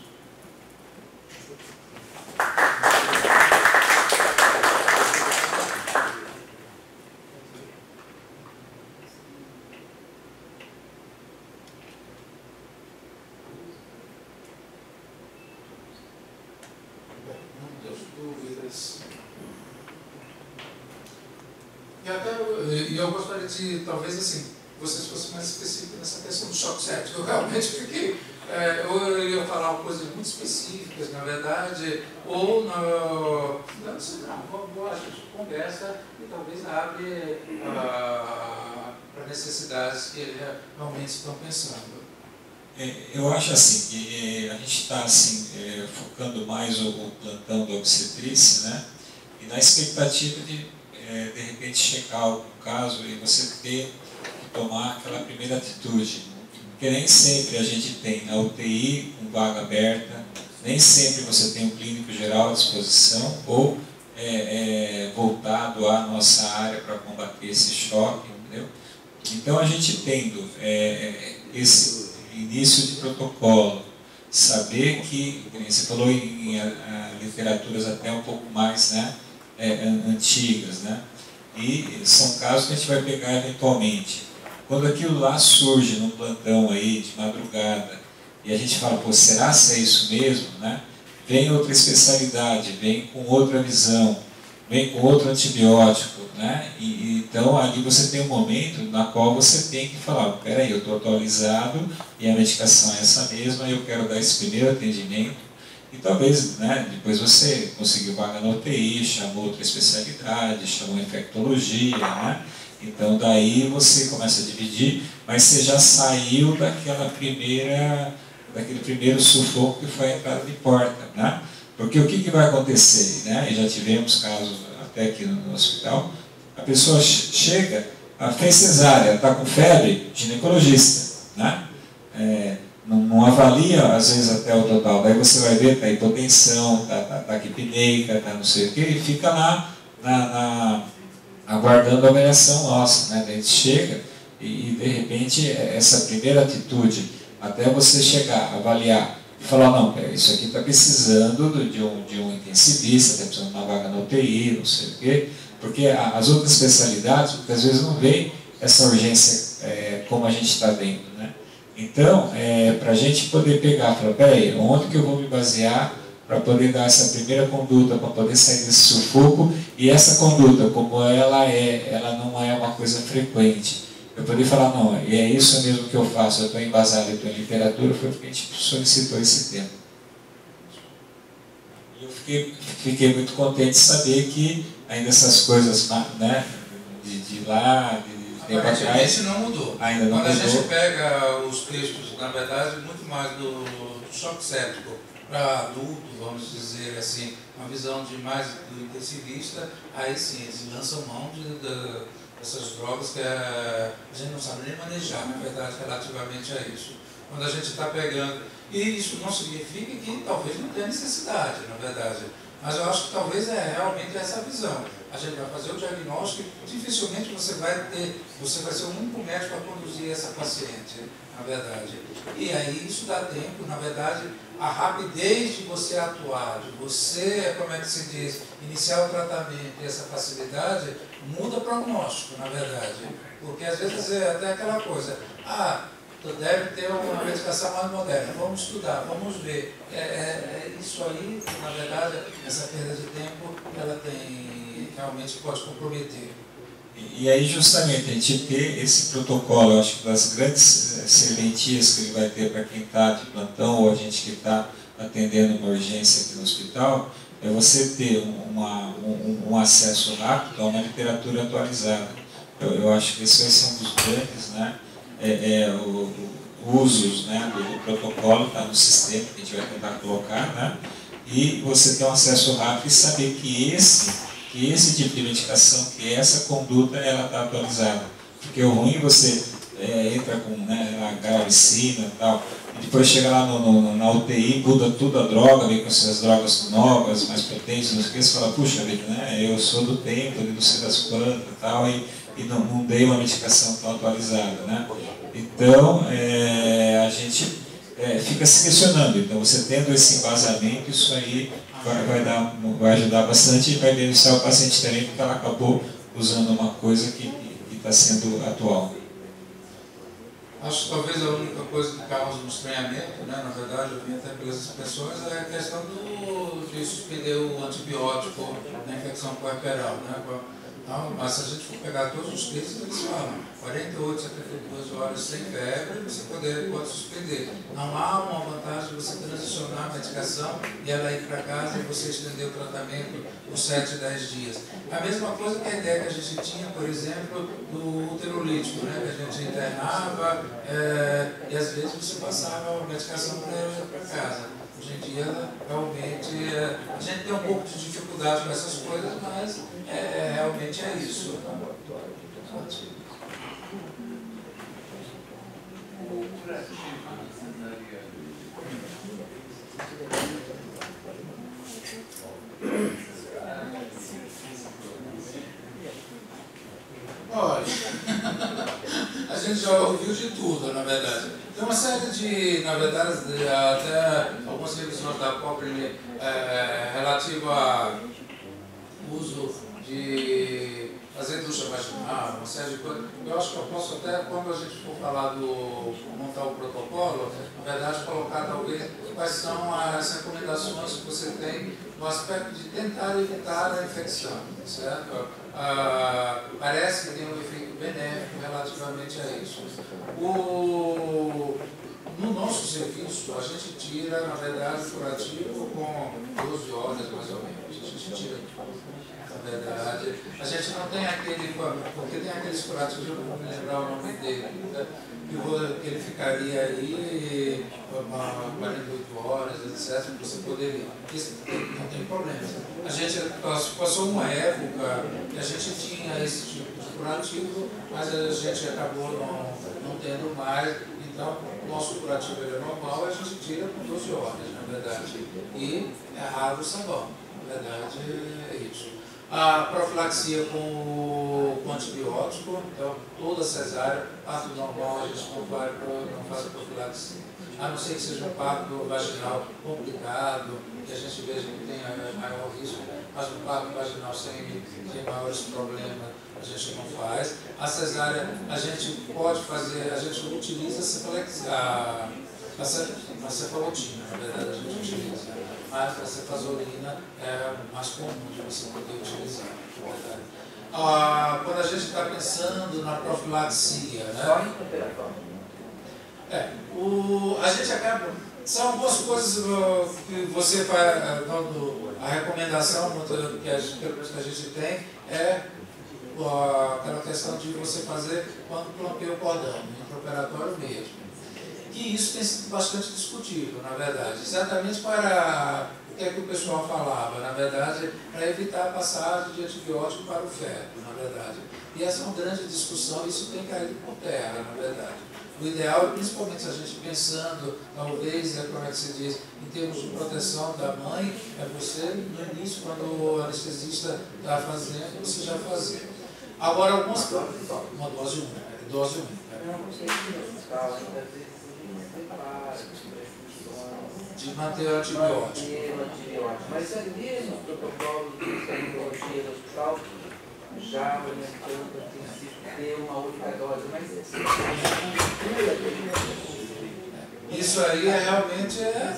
E até eu gostaria de, talvez assim, vocês fossem mais específicos nessa questão do choque séptico. Eu realmente fiquei, eu ia falar coisas muito específicas, na verdade, ou não sei, não, a gente conversa e talvez abre para necessidades que eles realmente estão pensando. Eu acho assim, que a gente está assim, focando mais o plantão da obstetrícia, né? E na expectativa de repente checar algum caso e você ter que tomar aquela primeira atitude. Porque nem sempre a gente tem na UTI com vaga aberta, nem sempre você tem um clínico geral à disposição ou voltado à nossa área para combater esse choque, entendeu? Então a gente tendo esse início de protocolo, saber que, como você falou em literaturas até um pouco mais, né, antigas, né? E são casos que a gente vai pegar eventualmente. Quando aquilo lá surge num plantão aí de madrugada e a gente fala, pô, será se é isso mesmo, né? Vem outra especialidade, vem com outra visão vem com outro antibiótico, né? Então ali você tem um momento na qual você tem que falar, peraí, eu estou atualizado e a medicação é essa mesma, eu quero dar esse primeiro atendimento. E talvez, né, depois você conseguiu vaga na UTI, chamou outra especialidade, chamou infectologia, né? Então daí você começa a dividir, mas você já saiu daquele primeiro sufoco que foi a entrada de porta, né? Porque o que vai acontecer, né? E já tivemos casos até aqui no hospital, a pessoa chega, fez cesárea, está com febre, ginecologista, né? Não avalia, às vezes, até o total. Daí você vai ver, está hipotensão, está taquipneica, está não sei o quê, e fica lá aguardando a avaliação nossa, né? Daí chega e, de repente, essa primeira atitude, até você chegar, avaliar, e falar, não, isso aqui está precisando de um intensivista, está precisando de uma vaga na UTI, não sei o quê, porque as outras especialidades, muitas vezes, não veem essa urgência como a gente está vendo, né? Então, para a gente poder pegar, falar, peraí, onde que eu vou me basear para poder dar essa primeira conduta, para poder sair desse sufoco, e essa conduta, como ela não é uma coisa frequente. Eu poder falar, não, e é isso mesmo que eu faço, eu estou embasado, eu estou em literatura, foi porque a gente solicitou esse tema. E eu fiquei muito contente de saber que ainda essas coisas, né, de lá, tempo atrás, não mudou. Ainda não Quando mudou. a gente pega os textos, na verdade, muito mais do choque séptico para adulto, vamos dizer assim, uma visão de mais do intensivista, aí sim, eles lançam mão dessas drogas que a gente não sabe nem manejar, na verdade, relativamente a isso. Quando a gente está pegando, e isso não significa que talvez não tenha necessidade, na verdade, mas eu acho que talvez realmente essa visão. A gente vai fazer o diagnóstico e dificilmente você vai ser o único médico a conduzir essa paciente, na verdade. E aí isso dá tempo, na verdade, a rapidez de você atuar, de você, como é que se diz, iniciar o tratamento e essa facilidade, muda o prognóstico, na verdade. Porque às vezes é até aquela coisa, deve ter uma medicação mais moderna, vamos estudar, vamos ver. Isso aí, na verdade, essa perda de tempo, ela realmente pode comprometer. E aí, justamente, a gente ter esse protocolo, eu acho que das grandes serventias que ele vai ter para quem está de plantão ou a gente que está atendendo uma urgência aqui no hospital, é você ter um acesso rápido a uma literatura atualizada. Eu acho que esse vai ser um dos grandes, né? Usos, né, do protocolo, está no sistema que a gente vai tentar colocar, né? E você ter um acesso rápido e saber que esse tipo de medicação, que essa conduta, ela está atualizada. Porque o ruim você entra com, né, a galaricina e tal, e depois chega lá na UTI, muda tudo a droga, vem com essas drogas novas, mais potentes, não sei o que, você fala, puxa vida, né, eu sou do tempo, não sei das quantas e tal, e não dei uma medicação tão atualizada, né? Então, a gente fica se questionando. Então, você tendo esse embasamento, isso aí vai ajudar bastante e vai beneficiar o paciente também, porque ela acabou usando uma coisa que está sendo atual. Acho que talvez a única coisa que causa um estranhamento, né, na verdade, eu vi até pelas expressões, é a questão de suspender o antibiótico na infecção puerperal, né? Mas se a gente for pegar todos os casos, eles falam 48, 72 horas sem febre, você pode suspender. Não há uma vantagem de você transicionar a medicação e ela ir para casa e você estender o tratamento por 7, 10 dias. A mesma coisa que a ideia que a gente tinha, por exemplo, do uterolítico, né, que a gente internava e às vezes você passava a medicação para casa. Hoje em dia, realmente, a gente tem um pouco de dificuldade com essas coisas, mas realmente é isso. Olha, a gente já ouviu de tudo, na verdade. Tem uma série de, na verdade, até algumas revisões da Cochrane relativa ao uso de fazer ducha vaginal, uma série de coisas. Eu acho acho que eu posso até, quando a gente for falar do montar o protocolo, na verdade colocar talvez quais são as recomendações que você tem no aspecto de tentar evitar a infecção, certo? Parece que tem um efeito benéfico relativamente a isso. No nosso serviço, a gente tira, na verdade, o curativo com 12 horas mais ou menos. A gente tira, na verdade. A gente não tem aquele, porque tem aqueles curativos, eu não vou me lembrar o nome dele, que ele ficaria aí 48 horas, etc. Você poderia. Isso não tem problema. A gente passou uma época que a gente tinha esse tipo de curativo, mas a gente acabou não tendo mais. Então, o nosso curativo é normal, a gente tira com 12 horas, na verdade. E é raro o sabão, na verdade é isso. A profilaxia com antibiótico, então toda cesárea, parto normal, a gente não faz profilaxia. A não ser que seja um parto vaginal complicado, que a gente veja que tem maior risco, mas um parto vaginal sem maiores problemas, a gente não faz. A cesárea, a gente pode fazer, a gente utiliza a cefalotina, na verdade a gente utiliza. Mas a cefazolina é mais comum de você poder utilizar, na verdade. Quando a gente está pensando na profilaxia, né? A gente acaba. São algumas coisas que você vai dando. A recomendação que a gente tem é aquela questão de você fazer quando clampeia o cordão, no intraoperatório mesmo. E isso tem sido bastante discutido, na verdade. Exatamente para o que é que o pessoal falava, na verdade, para evitar a passagem de antibiótico para o feto, na verdade. E essa é uma grande discussão, isso tem caído por terra, na verdade. O ideal, principalmente a gente pensando, talvez, como é que se diz, em termos de proteção da mãe, é você, no início, quando o anestesista está fazendo, você já fazer. Agora, algumas... Uma dose única. Dose única. De manter o antibiótico. Mas ali no protocolo do ginecologista do hospital, já orientando a ter uma única dose, mas isso aí realmente é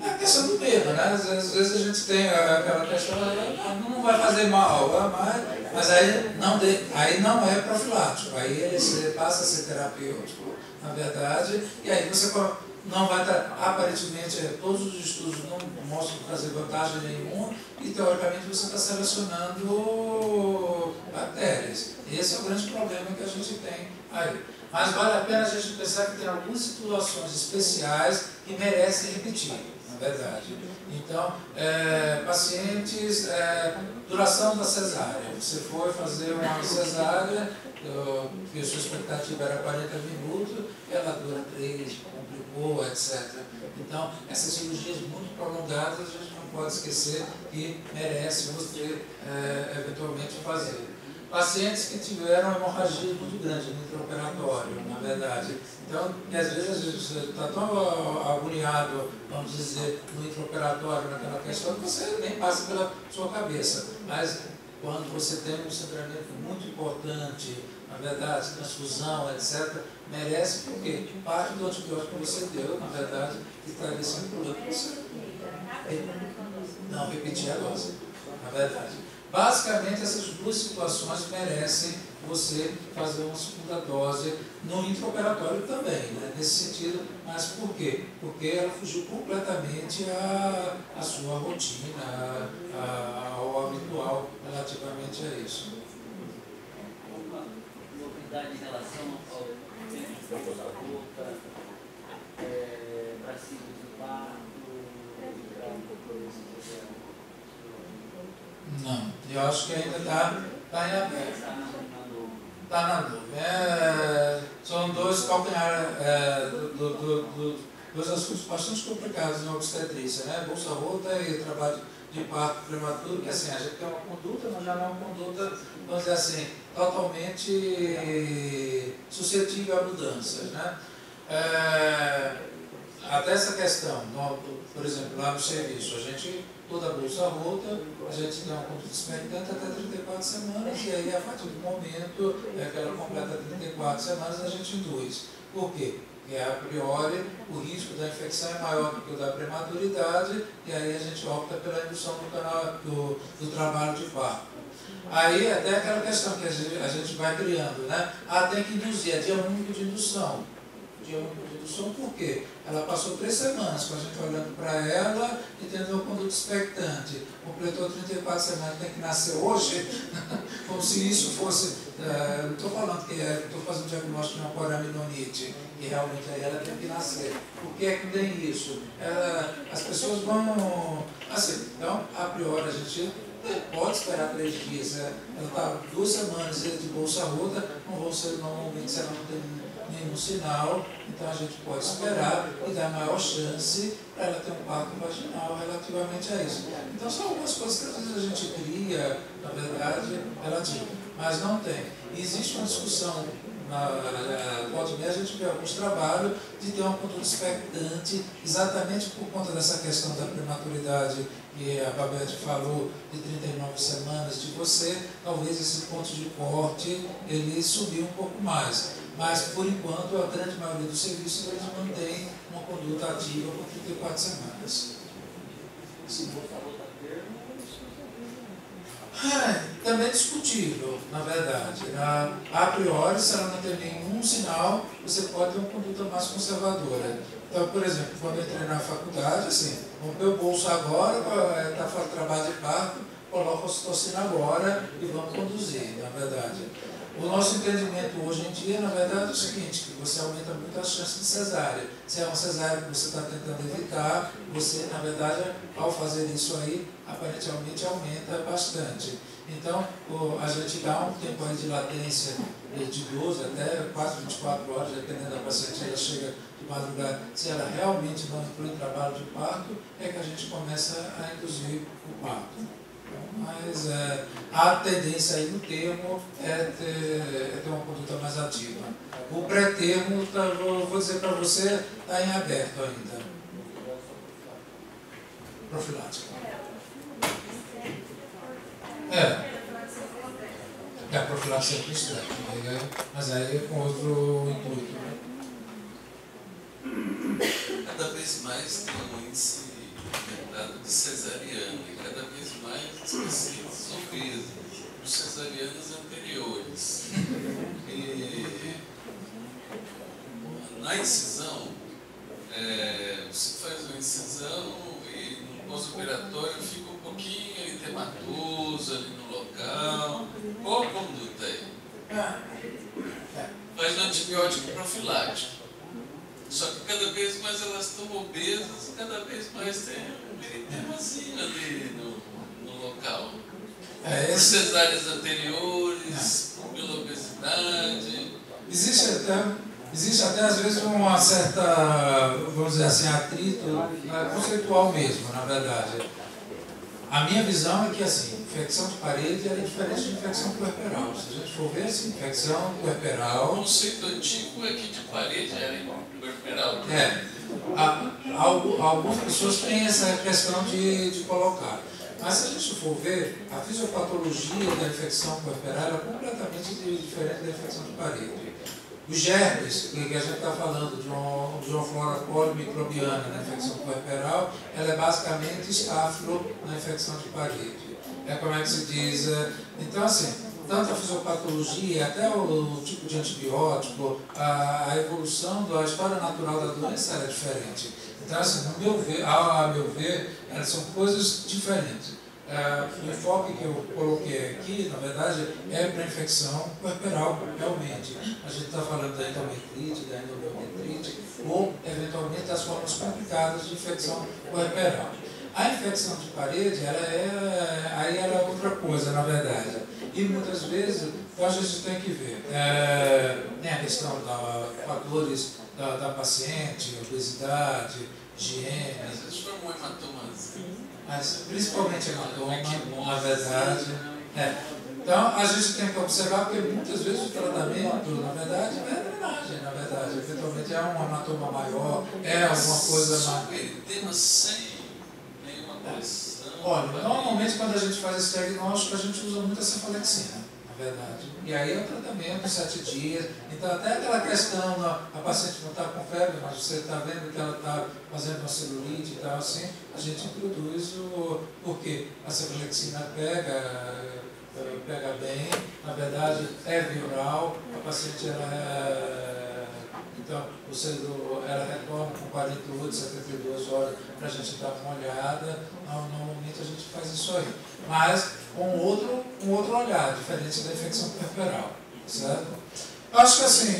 a questão do medo, né? Às vezes a gente tem aquela questão, não vai fazer mal, mas aí não é profilático, aí ele passa a ser terapêutico, na verdade, e aí você não vai estar, aparentemente, todos os estudos não mostram trazer vantagem nenhuma e, teoricamente, você está selecionando bactérias. Esse é o grande problema que a gente tem aí. Mas vale a pena a gente pensar que tem algumas situações especiais que merecem repetir, na verdade. Então, pacientes, duração da cesárea. Você foi fazer uma cesárea, que a sua expectativa era 40 minutos, ela dura 3, complicou, etc. Então, essas cirurgias muito prolongadas, a gente não pode esquecer que merece você eventualmente fazer. Pacientes que tiveram hemorragia muito grande no intraoperatório, na verdade. Então, às vezes a gente está tão agoniado, vamos dizer, no intraoperatório, naquela questão, que você nem passa pela sua cabeça. Mas quando você tem um sangramento muito importante, na verdade, transfusão, etc., merece, porque parte do antibiótico que você deu, na verdade, que estaria sendo produto para você não repetir a dose, na verdade. Basicamente, essas duas situações merecem você fazer uma segunda dose no intraoperatório também, né? Nesse sentido. Mas por quê? Porque ela fugiu completamente à sua rotina, ao habitual relativamente a isso. Alguma novidade em relação ao tempo da luta, para ciclos do parto? Não, eu acho que ainda está em aberto. Está na dúvida. São dois calcanhares, dois assuntos bastante complicados na obstetrícia, né? Bolsa rota e trabalho de parto prematuro, que assim, a gente tem uma conduta, mas já não é uma conduta, vamos dizer assim, totalmente suscetível a mudanças, né? até essa questão, por exemplo, lá no serviço, a gente, toda a bolsa rota, a gente tem uma conduta expectante até 34 semanas, e aí a partir do momento que ela completa 34 semanas, a gente induz. Por quê? Porque a priori o risco da infecção é maior do que o da prematuridade, e aí a gente opta pela indução do trabalho de parto. Aí até aquela questão que a gente vai criando, né? Tem que induzir, é dia único de indução. Dia único de indução por quê? Ela passou 3 semanas com a gente olhando para ela e tendo uma conduta expectante. Completou 34 semanas, tem que nascer hoje, como se isso fosse... não estou falando que estou fazendo diagnóstico de uma coraminonite, e realmente aí ela tem que nascer. Por que é que tem isso? As pessoas vão... Assim, então, a priori, a gente pode esperar 3 dias. Ela está 2 semanas de bolsa rota, normalmente se ela não tem nenhum sinal, então a gente pode esperar e dar maior chance para ela ter um parto vaginal relativamente a isso. Então são algumas coisas que às vezes a gente cria, na verdade, relativa, mas não tem. E existe uma discussão, pode ver, a gente vê alguns trabalhos de ter uma conduta expectante, exatamente por conta dessa questão da prematuridade que a Babette falou, de 39 semanas de você, talvez esse ponto de corte ele subiu um pouco mais. Mas, por enquanto, a grande maioria dos serviços eles mantém uma conduta ativa por 34 semanas. Sim. Também é discutível, na verdade. A priori, se ela não tem nenhum sinal, você pode ter uma conduta mais conservadora. Então, por exemplo, quando eu entrei na faculdade, assim, rompeu o bolso agora, está fazendo trabalho de parto, coloca a ocitocina agora e vamos conduzir, na verdade. O nosso entendimento hoje em dia, na verdade, é o seguinte, que você aumenta muito as chances de cesárea. Se é uma cesárea que você está tentando evitar, você, na verdade, ao fazer isso aí, aparentemente aumenta bastante. Então, a gente dá um tempo aí de latência de 12 até quase 24 horas, dependendo da paciente, ela chega de madrugada. Se ela realmente não inclui trabalho de parto, é que a gente começa a induzir o parto. Mas a tendência aí no termo é ter uma conduta mais ativa. O pré-termo, vou dizer para você, está em aberto ainda. Profilática. A profilaxia é estranha, mas aí é com outro intuito. Cada vez mais tem um índice aumentado de cesariano e cada vez mais pacientes obesos, os cesarianos anteriores. E na incisão, você faz uma incisão e no pós-operatório fica um pouquinho eritematoso ali no local. Qual a conduta aí? Faz um antibiótico profilático. Só que cada vez mais elas estão obesas, cada vez mais tem um eritemazinho ali no local. Por cesáreas anteriores, pela obesidade. Existe até às vezes uma certa, vamos dizer assim, atrito conceitual mesmo, na verdade. A minha visão é que, assim, infecção de parede é diferente de infecção puerperal. Se a gente for ver, assim, infecção puerperal... O conceito antigo é que de parede era puerperal. Algumas pessoas têm essa questão de colocar. Mas se a gente for ver, a fisiopatologia da infecção puerperal é completamente diferente da infecção de parede. Os germes, que a gente está falando de uma flora polimicrobiana na infecção puerperal, ela é basicamente estáfilo na infecção de parede. Como é que se diz? Então, assim, tanto a fisiopatologia, até o tipo de antibiótico, a evolução da história natural da doença é diferente. Então, assim, a meu ver, elas são coisas diferentes. O enfoque que eu coloquei aqui, na verdade, é para a infecção puerperal, realmente. A gente está falando da endometrite, da endometrite, ou, eventualmente, das formas complicadas de infecção puerperal. A infecção de parede, aí ela é outra coisa, na verdade. E muitas vezes, a gente tem que ver. Tem a questão dos fatores da paciente, obesidade, higiene. Às vezes foi um hematomazinho. Mas principalmente hematoma, na verdade. Então, a gente tem que observar, porque muitas vezes o tratamento, na verdade, é drenagem, na verdade. Eventualmente é um hematoma maior, é alguma coisa Só mais... aquele tema sem nenhuma pressão. Olha, normalmente quando a gente faz esse diagnóstico, a gente usa muito a cefalexina, na verdade. E aí é o tratamento, 7 dias. Então, até aquela questão, a paciente não está com febre, mas você está vendo que ela está fazendo uma celulite e tal, assim, a gente introduz porque a cefalexina pega bem, na verdade é viral, a paciente então ela retorna com 48, 72 horas para a gente dar uma olhada. Normalmente a gente faz isso aí, mas com outro olhar, diferente da infecção puerperal, certo? Eu acho que assim,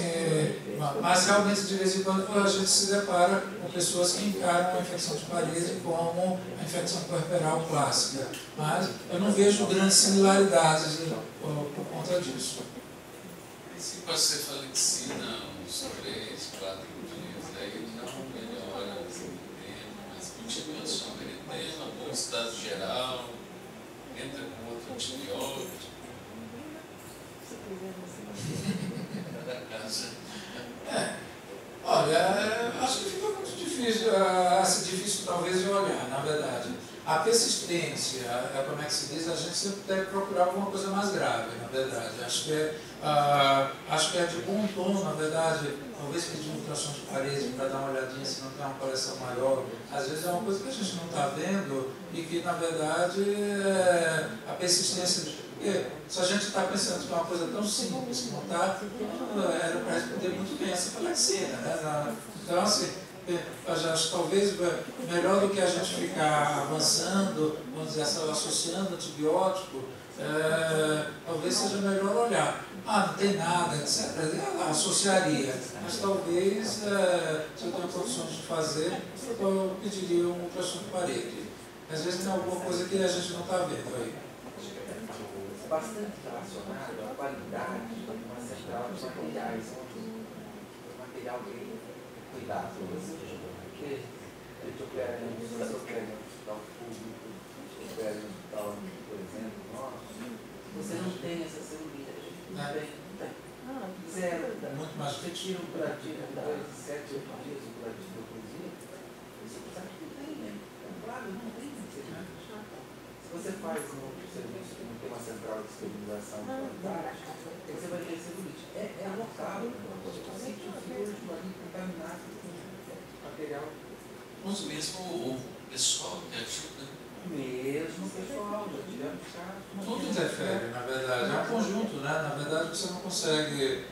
mas realmente de vez em quando a gente se depara com pessoas que encaram a infecção de parede como a infecção puerperal clássica, mas eu não vejo grandes similaridades por conta disso. Se com a cefalexina uns 3, 4 dias, aí não melhora o eritema, mas continua só o eritema, bom estado geral, entra com outro antibiótico. Olha, acho que fica muito difícil talvez de olhar, na verdade. A persistência, como é que se diz, a gente sempre deve procurar alguma coisa mais grave, na verdade. Acho que é de bom tom, na verdade, talvez pedir um ultrassom de parede para dar uma olhadinha se não tem uma coleção maior. Às vezes é uma coisa que a gente não está vendo e que, na verdade, a persistência... Porque se a gente está pensando que é uma coisa tão simples que não está, era para responder muito bem essa cefalexina, né? Então, assim, eu acho que talvez melhor do que a gente ficar avançando, vamos dizer assim, associando antibiótico, talvez seja melhor olhar. Não tem nada, etc. Eu associaria, mas talvez, se eu tenho condições de fazer, eu pediria um ultrassom de parede. Às vezes tem alguma coisa que a gente não está vendo aí. Bastante relacionado à qualidade de uma central de materiais, onde o material é cuidado, porque a gente opera em um hospital público, opera em um hospital, por exemplo, nosso, você não tem essa celulite, a gente não tem. Zero. Muito mais. Você tira um curativo depois de 7, 8 dias, um curativo do cozinha, você sabe que não tem, né? Claro, não tem. Se você faz um outro serviço que não tem uma central de esterilização de qualidade, você vai ter celulite. É local, o sítio cirúrgico ali contaminado com material. Mas mesmo o pessoal que ajuda. Mesmo pessoal, já tivemos casos. Tudo interfere, na verdade. É um conjunto, né? Na verdade, você não consegue,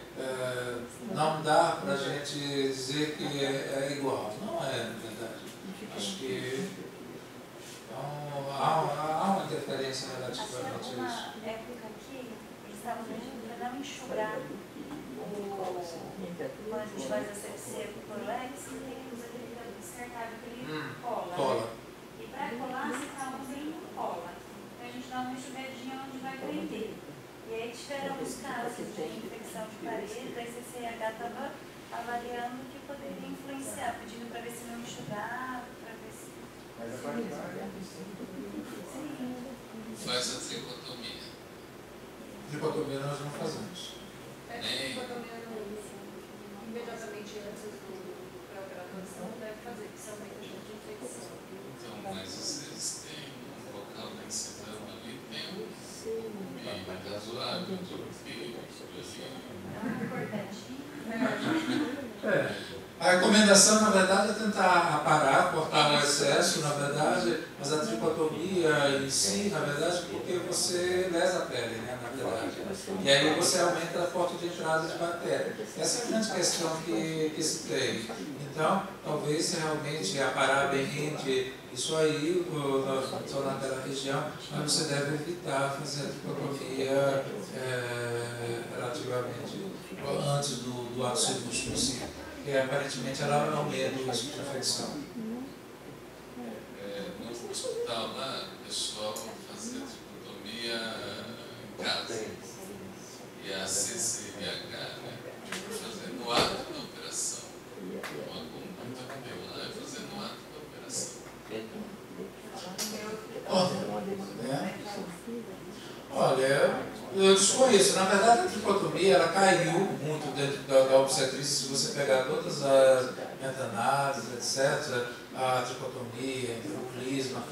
não dá para a gente dizer que é igual. Não é, na verdade. Acho que há uma interferência relativamente a isso. Uma época aqui, eles estavam pedindo para dar uma enxugada. Quando a gente faz a CFC por Lex, tem que usar aquele descartável, aquele cola. E para colar, você está usando cola. Então a gente dá uma enxugadinha onde vai prender. E aí tiveram os casos de infecção de parede, a CCH estava avaliando o que poderia influenciar, pedindo para ver se não enxugava, para ver se... Mas a qualidade é Faz a tricotomia. Tricotomia nós não fazemos. Nem. Imediatamente antes do pré-operatório deve fazer, que são muitas de infecção. Então, mas vocês têm um local da incisão ali, tem um meio razoável de filho, A recomendação, na verdade, é tentar parar, cortar o excesso, na verdade, mas a tricotomia em si, na verdade, porque você lesa a pele, né, na verdade. E aí você aumenta a porta de entrada de bactéria. Essa é a grande questão que se tem. Então, talvez realmente aparar bem rente, isso aí, só naquela região, mas você deve evitar fazer a tricotomia relativamente antes do ato cirúrgico em si. Porque aparentemente ela aumenta o risco de infecção. No hospital lá, o pessoal fazia tricotomia em casa. E a CCH, né, fazer no ato da operação. Uma conduta que deu lá é fazer no ato da operação. Olha, foi isso. Na verdade, a tricotomia ela caiu muito dentro da obstetrícia. Se você pegar todas as meta-análises, etc., a tricotomia, o clisma,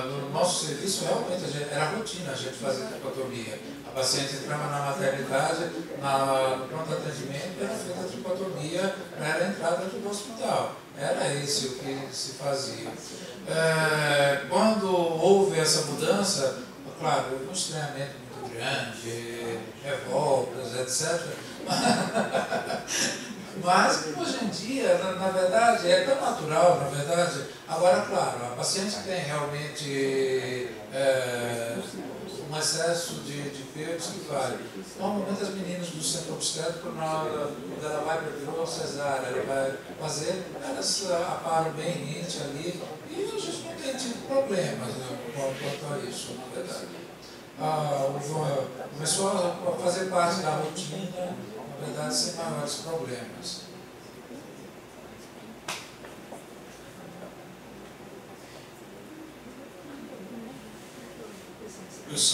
no nosso serviço realmente era rotina a gente fazer tricotomia. A paciente entrava na maternidade, no pronto atendimento, era feita a tricotomia para ela entrar dentro do hospital. Era esse o que se fazia. Quando houve essa mudança, claro, houve um estranhamento muito grande, revoltas, etc. Mas hoje em dia, na verdade, é tão natural, na verdade. Agora, claro, a paciente tem realmente um excesso de febres que vai. Normalmente as meninas do centro obstétrico, quando ela vai para a cesárea, ela vai fazer, elas aparam bem rente ali, e a gente não tem tido problemas quanto a isso, na verdade. Começou a fazer parte da rotina, na verdade, sem maiores problemas. Pessoal.